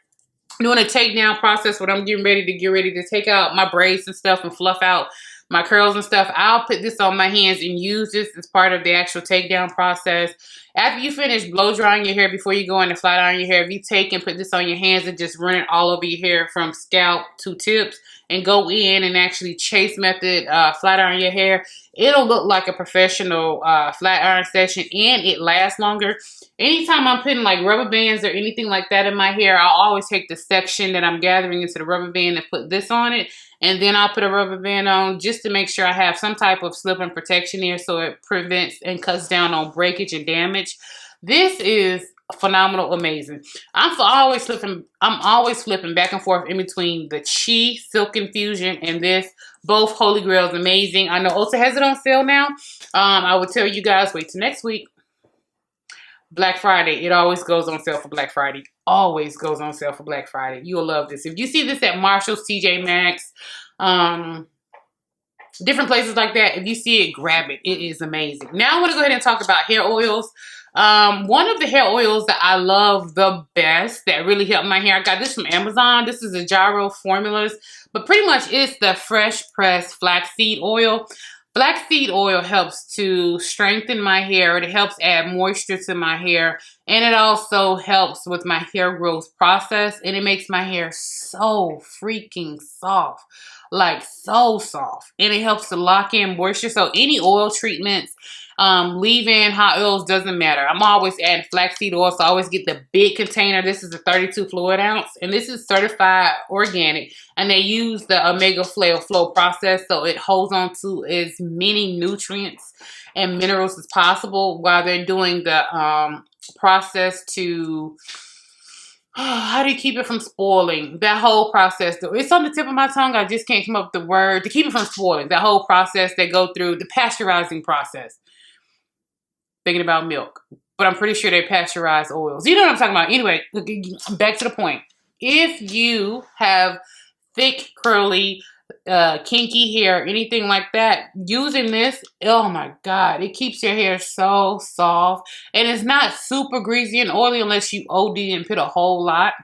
[SPEAKER 1] doing a takedown process when I'm getting ready to take out my braids and stuff and fluff out my curls and stuff. I'll put this on my hands and use this as part of the actual takedown process. After you finish blow drying your hair, before you go in to flat iron your hair, if you take and put this on your hands and just run it all over your hair from scalp to tips and go in and actually chase method flat iron your hair, it'll look like a professional flat iron session, and it lasts longer. Anytime I'm putting like rubber bands or anything like that in my hair, I'll always take the section that I'm gathering into the rubber band and put this on it. And then I'll put a rubber band on just to make sure I have some type of slip and protection here so it prevents and cuts down on breakage and damage. This is phenomenal, amazing. I'm always flipping back and forth in between the Chi Silk Infusion and this. Both Holy Grails, amazing. I know Ulta has it on sale now. I would tell you guys, wait till next week. Black Friday. It always goes on sale for Black Friday. Always goes on sale for Black Friday. You'll love this. If you see this at Marshall's, TJ Maxx, different places like that, if you see it, grab it. It is amazing. Now I want to go ahead and talk about hair oils. One of the hair oils that I love the best that really helped my hair, I got this from Amazon. This is a Gyro Formulas, but pretty much it's the Fresh Pressed Flaxseed Oil. Flaxseed oil helps to strengthen my hair. It helps add moisture to my hair. And it also helps with my hair growth process. And it makes my hair so freaking soft. Like so soft. And it helps to lock in moisture. So any oil treatments, leave-in, hot oils, doesn't matter. I'm always adding flaxseed oil, so I always get the big container. This is a 32 fluid ounce, and this is certified organic. And they use the Omega Flow process, so it holds on to as many nutrients and minerals as possible while they're doing the process to... how do you keep it from spoiling? That whole process. It's on the tip of my tongue. I just can't come up with the word. To keep it from spoiling. That whole process they go through. The pasteurizing process. Thinking about milk. But I'm pretty sure they pasteurize oils. You know what I'm talking about. Anyway, back to the point. If you have thick, curly, kinky hair, anything like that, using this, oh my God, it keeps your hair so soft. And it's not super greasy and oily unless you OD and put a whole lot.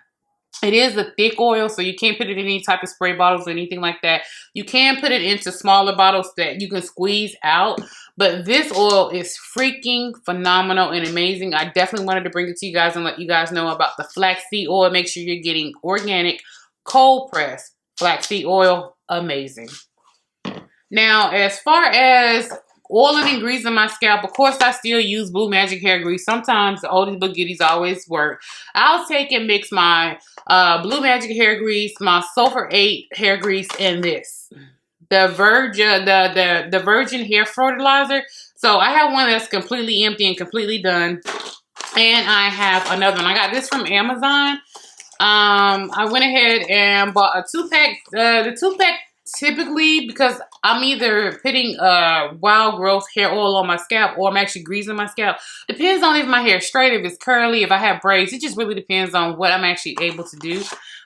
[SPEAKER 1] It is a thick oil, so you can't put it in any type of spray bottles or anything like that. You can put it into smaller bottles that you can squeeze out. But this oil is freaking phenomenal and amazing. I definitely wanted to bring it to you guys and let you guys know about the flaxseed oil. Make sure you're getting organic, cold pressed flaxseed oil. Amazing. Now, as far as oiling and greasing my scalp, of course, I still use Blue Magic hair grease. Sometimes the oldies but goodies always work. I'll take and mix my Blue Magic hair grease, my Sulfur 8 hair grease, and this. The Virgin Hair Fertilizer. So I have one that's completely empty and completely done. And I have another one. I got this from Amazon. I went ahead and bought a 2-pack. The 2-pack typically, because I'm either putting wild growth hair oil on my scalp or I'm actually greasing my scalp. Depends on if my hair is straight, if it's curly, if I have braids. It just really depends on what I'm actually able to do.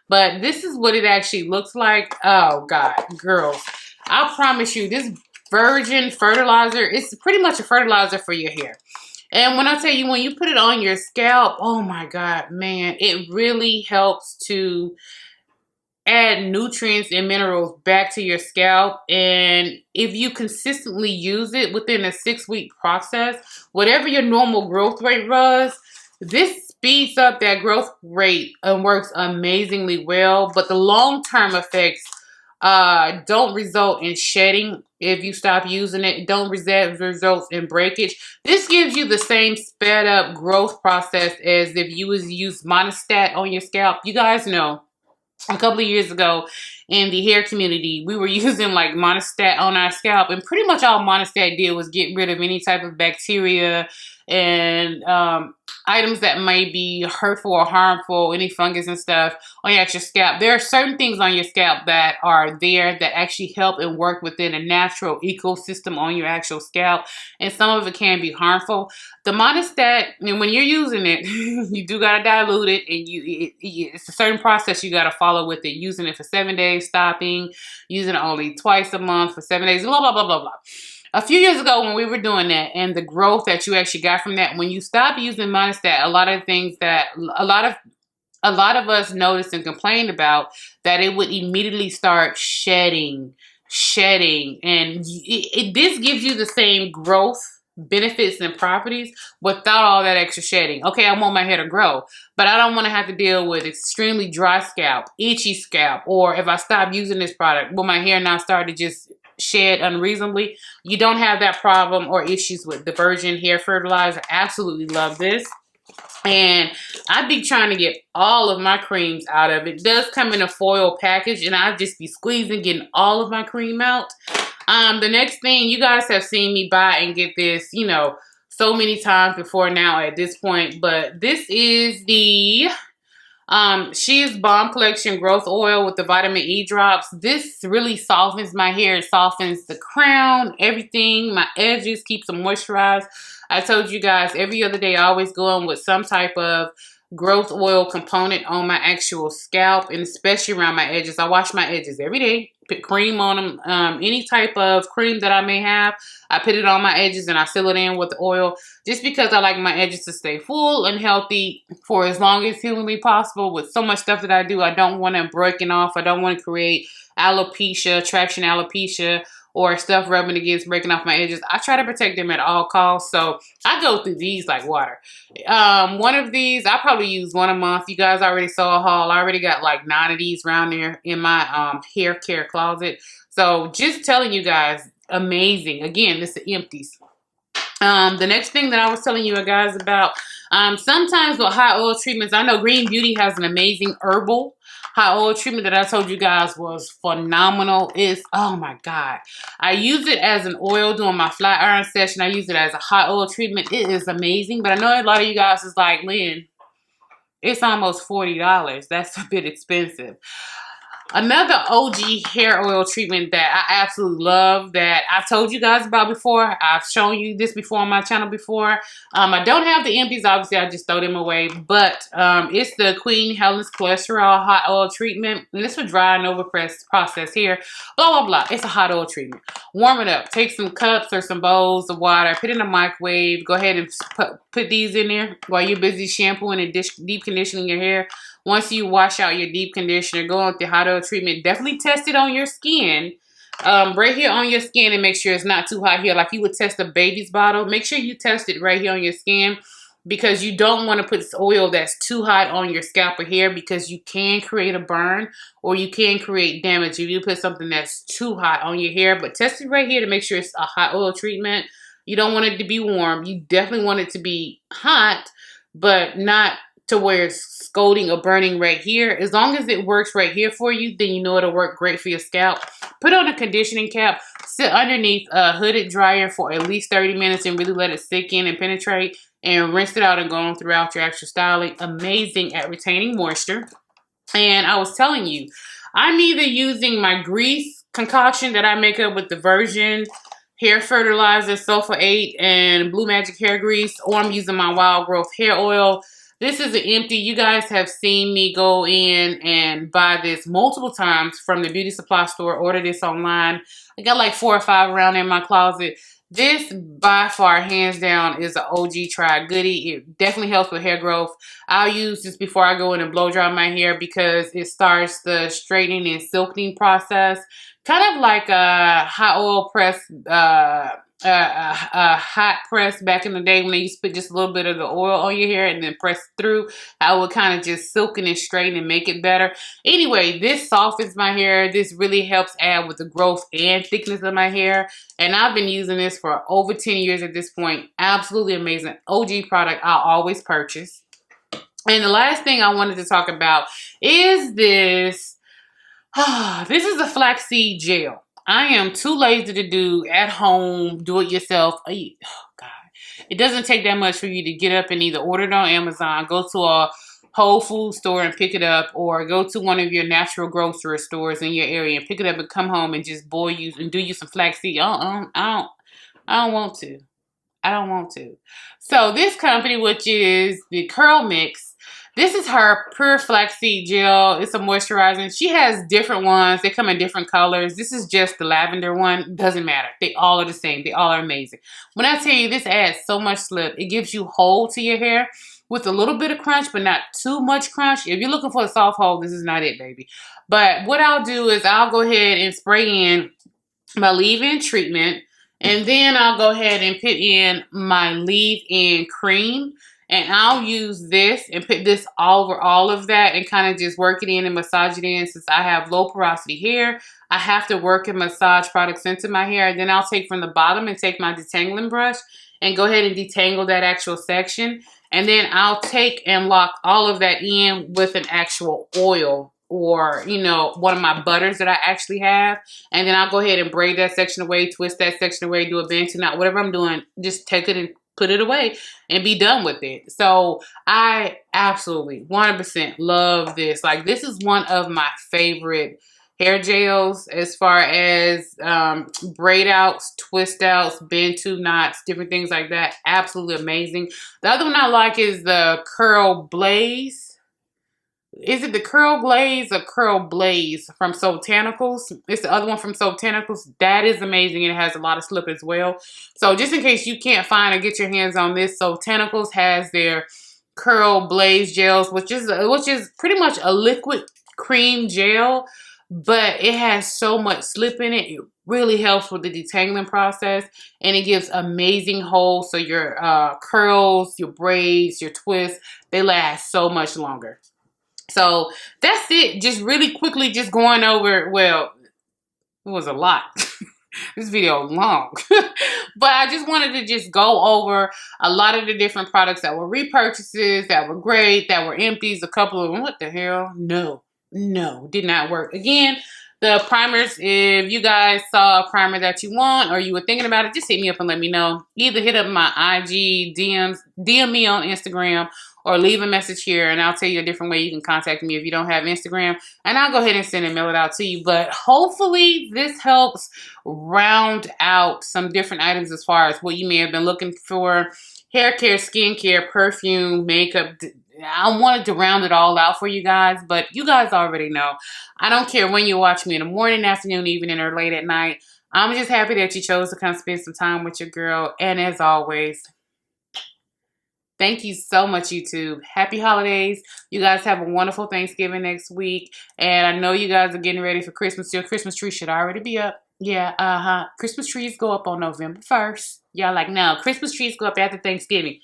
[SPEAKER 1] But this is what it actually looks like. Oh God, girls. I promise you, this Virgin Fertilizer, it's pretty much a fertilizer for your hair. And when I tell you, when you put it on your scalp, oh my God, man, it really helps to add nutrients and minerals back to your scalp. And if you consistently use it within a 6-week process, whatever your normal growth rate was, this speeds up that growth rate and works amazingly well. But the long-term effects don't result in shedding if you stop using it. Don't results in breakage. This gives you the same sped up growth process as if you was use monostat on your scalp. You guys know a couple of years ago in the hair community, we were using like monostat on our scalp, and pretty much all monostat did was get rid of any type of bacteria and items that might be hurtful or harmful, any fungus and stuff on your actual scalp. There are certain things on your scalp that are there that actually help and work within a natural ecosystem on your actual scalp, and some of it can be harmful. The monostat, and when you're using it, you do gotta dilute it, and it's a certain process you gotta follow with it. Using it for 7 days, stopping, using it only twice a month for 7 days, blah blah blah blah blah. A few years ago when we were doing that, and the growth that you actually got from that, when you stop using monostat, a lot of things that a lot of us noticed and complained about, that it would immediately start shedding, and this gives you the same growth benefits and properties without all that extra shedding. Okay, I want my hair to grow, but I don't want to have to deal with extremely dry scalp, itchy scalp, or if I stop using this product, will my hair now start to just shed unreasonably? You don't have that problem or issues with the virgin hair fertilizer. Absolutely love this. And I'd be trying to get all of my creams out of it. It does come in a foil package, and I'd just be squeezing, getting all of my cream out. The next thing, you guys have seen me buy and get this, you know, so many times before now at this point, but this is the Shea's Balm Collection Growth Oil with the vitamin E drops. This really softens my hair. It softens the crown, everything, my edges, keeps them moisturized. I told you guys every other day I always go in with some type of growth oil component on my actual scalp, and especially around my edges. I wash my edges every day, put cream on them. Any type of cream that I may have, I put it on my edges and I fill it in with the oil, just because I like my edges to stay full and healthy for as long as humanly possible. With so much stuff that I do, I don't want them breaking off. I don't want to create alopecia, traction alopecia, or stuff rubbing against breaking off my edges. I try to protect them at all costs, so I go through these like water. One of these, I probably use one a month. You guys already saw a haul. I already got like 9 of these around there in my hair care closet. So just telling you guys, amazing. Again, this is Empties. The next thing that I was telling you guys about, sometimes with hot oil treatments, I know Green Beauty has an amazing herbal hot oil treatment that I told you guys was phenomenal. It's, oh my God. I use it as an oil during my flat iron session. I use it as a hot oil treatment. It is amazing. But I know a lot of you guys is like, Lynn, it's almost $40. That's a bit expensive. Another OG hair oil treatment that I absolutely love, that I've told you guys about before. I've shown you this before on my channel before. I don't have the Empties, obviously I just throw them away. But it's the Queen Helens Cholesterol Hot Oil Treatment. And this will dry and overpress process here. Blah, blah, blah. It's a hot oil treatment. Warm it up. Take some cups or some bowls of water. Put it in the microwave. Go ahead and put these in there while you're busy shampooing and deep conditioning your hair. Once you wash out your deep conditioner, go on with the hot oil treatment. Definitely test it on your skin. Right here on your skin, and make sure it's not too hot here. Like you would test a baby's bottle. Make sure you test it right here on your skin, because you don't want to put this oil that's too hot on your scalp or hair, because you can create a burn or you can create damage if you put something that's too hot on your hair. But test it right here to make sure it's a hot oil treatment. You don't want it to be warm. You definitely want it to be hot, but not to where it's scalding or burning right here. As long as it works right here for you, then you know it'll work great for your scalp. Put on a conditioning cap, sit underneath a hooded dryer for at least 30 minutes and really let it sink in and penetrate, and rinse it out and go on throughout your actual styling. Amazing at retaining moisture. And I was telling you, I'm either using my grease concoction that I make up with the virgin hair fertilizer, sulfur 8, and Blue Magic hair grease, or I'm using my wild growth hair oil. This is an empty. You guys have seen me go in and buy this multiple times from the beauty supply store. Order this online. I got like 4 or 5 around in my closet. This, by far, hands down, is an OG try goodie. It definitely helps with hair growth. I'll use this before I go in and blow dry my hair, because it starts the straightening and silkening process. Kind of like a hot oil press a hot press back in the day when they used to put just a little bit of the oil on your hair and then press through. I would kind of just silken and straighten and make it better. Anyway, this softens my hair. This really helps add with the growth and thickness of my hair. And I've been using this for over 10 years at this point. Absolutely amazing. OG product I'll always purchase. And the last thing I wanted to talk about is this. This is a flaxseed gel. I am too lazy to do at home, do it yourself. Oh God. It doesn't take that much for you to get up and either order it on Amazon, go to a Whole Food store and pick it up, or go to one of your natural grocery stores in your area and pick it up and come home and just boil you and do you some flaxseed. I don't want to. I don't want to. So this company, which is the Curl Mix, this is her Pure Flaxseed Gel. It's a moisturizing. She has different ones. They come in different colors. This is just the lavender one. Doesn't matter. They all are the same. They all are amazing. When I tell you this adds so much slip, it gives you hold to your hair with a little bit of crunch, but not too much crunch. If you're looking for a soft hold, this is not it, baby. But what I'll do is I'll go ahead and spray in my leave-in treatment. And then I'll go ahead and put in my leave-in cream. And I'll use this and put this all over all of that and kind of just work it in and massage it in. Since I have low porosity hair, I have to work and massage products into my hair. And then I'll take from the bottom and take my detangling brush and go ahead and detangle that actual section. And then I'll take and lock all of that in with an actual oil, or, you know, one of my butters that I actually have. And then I'll go ahead and braid that section away, twist that section away, do a bantu knot, whatever I'm doing, just take it and put it away and be done with it. So I absolutely 100% love this. Like, this is one of my favorite hair gels as far as braid outs, twist outs, bantu knots, different things like that. Absolutely amazing. The other one I like is the Curl Blaze. Is it the Curl Glaze or Curl Blaze from Soultanicals? It's the other one from Soultanicals. That is amazing. It has a lot of slip as well. So just in case you can't find or get your hands on this, Soultanicals has their Curl Blaze gels, which is pretty much a liquid cream gel, but it has so much slip in it. It really helps with the detangling process, and it gives amazing hold. So your curls, your braids, your twists, they last so much longer. So that's it. Just really quickly, just going over, well, it was a lot. This video is long. But I just wanted to just go over a lot of the different products that were repurchases, that were great, that were empties, a couple of them. What the hell? No, did not work. Again, the primers, if you guys saw a primer that you want or you were thinking about it, just hit me up and let me know. Either hit up my IG DMs, DM me on Instagram, or leave a message here and I'll tell you a different way you can contact me if you don't have Instagram. And I'll go ahead and send and mail it out to you. But hopefully this helps round out some different items as far as what you may have been looking for. Hair care, skincare, perfume, makeup. I wanted to round it all out for you guys, but you guys already know. I don't care when you watch me in the morning, afternoon, evening, or late at night. I'm just happy that you chose to come spend some time with your girl. And as always, thank you so much, YouTube. Happy holidays. You guys have a wonderful Thanksgiving next week. And I know you guys are getting ready for Christmas. Your Christmas tree should already be up. Yeah, Christmas trees go up on November 1st. Y'all like, no, Christmas trees go up after Thanksgiving.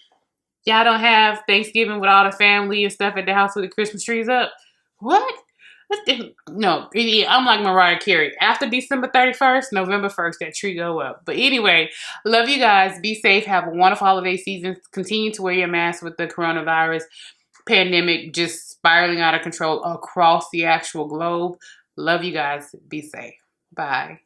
[SPEAKER 1] Y'all don't have Thanksgiving with all the family and stuff at the house with the Christmas trees up? What? No, I'm like Mariah Carey. After December 31st, November 1st, that tree go up. But anyway, love you guys. Be safe. Have a wonderful holiday season. Continue to wear your mask with the coronavirus pandemic just spiraling out of control across the actual globe. Love you guys. Be safe. Bye.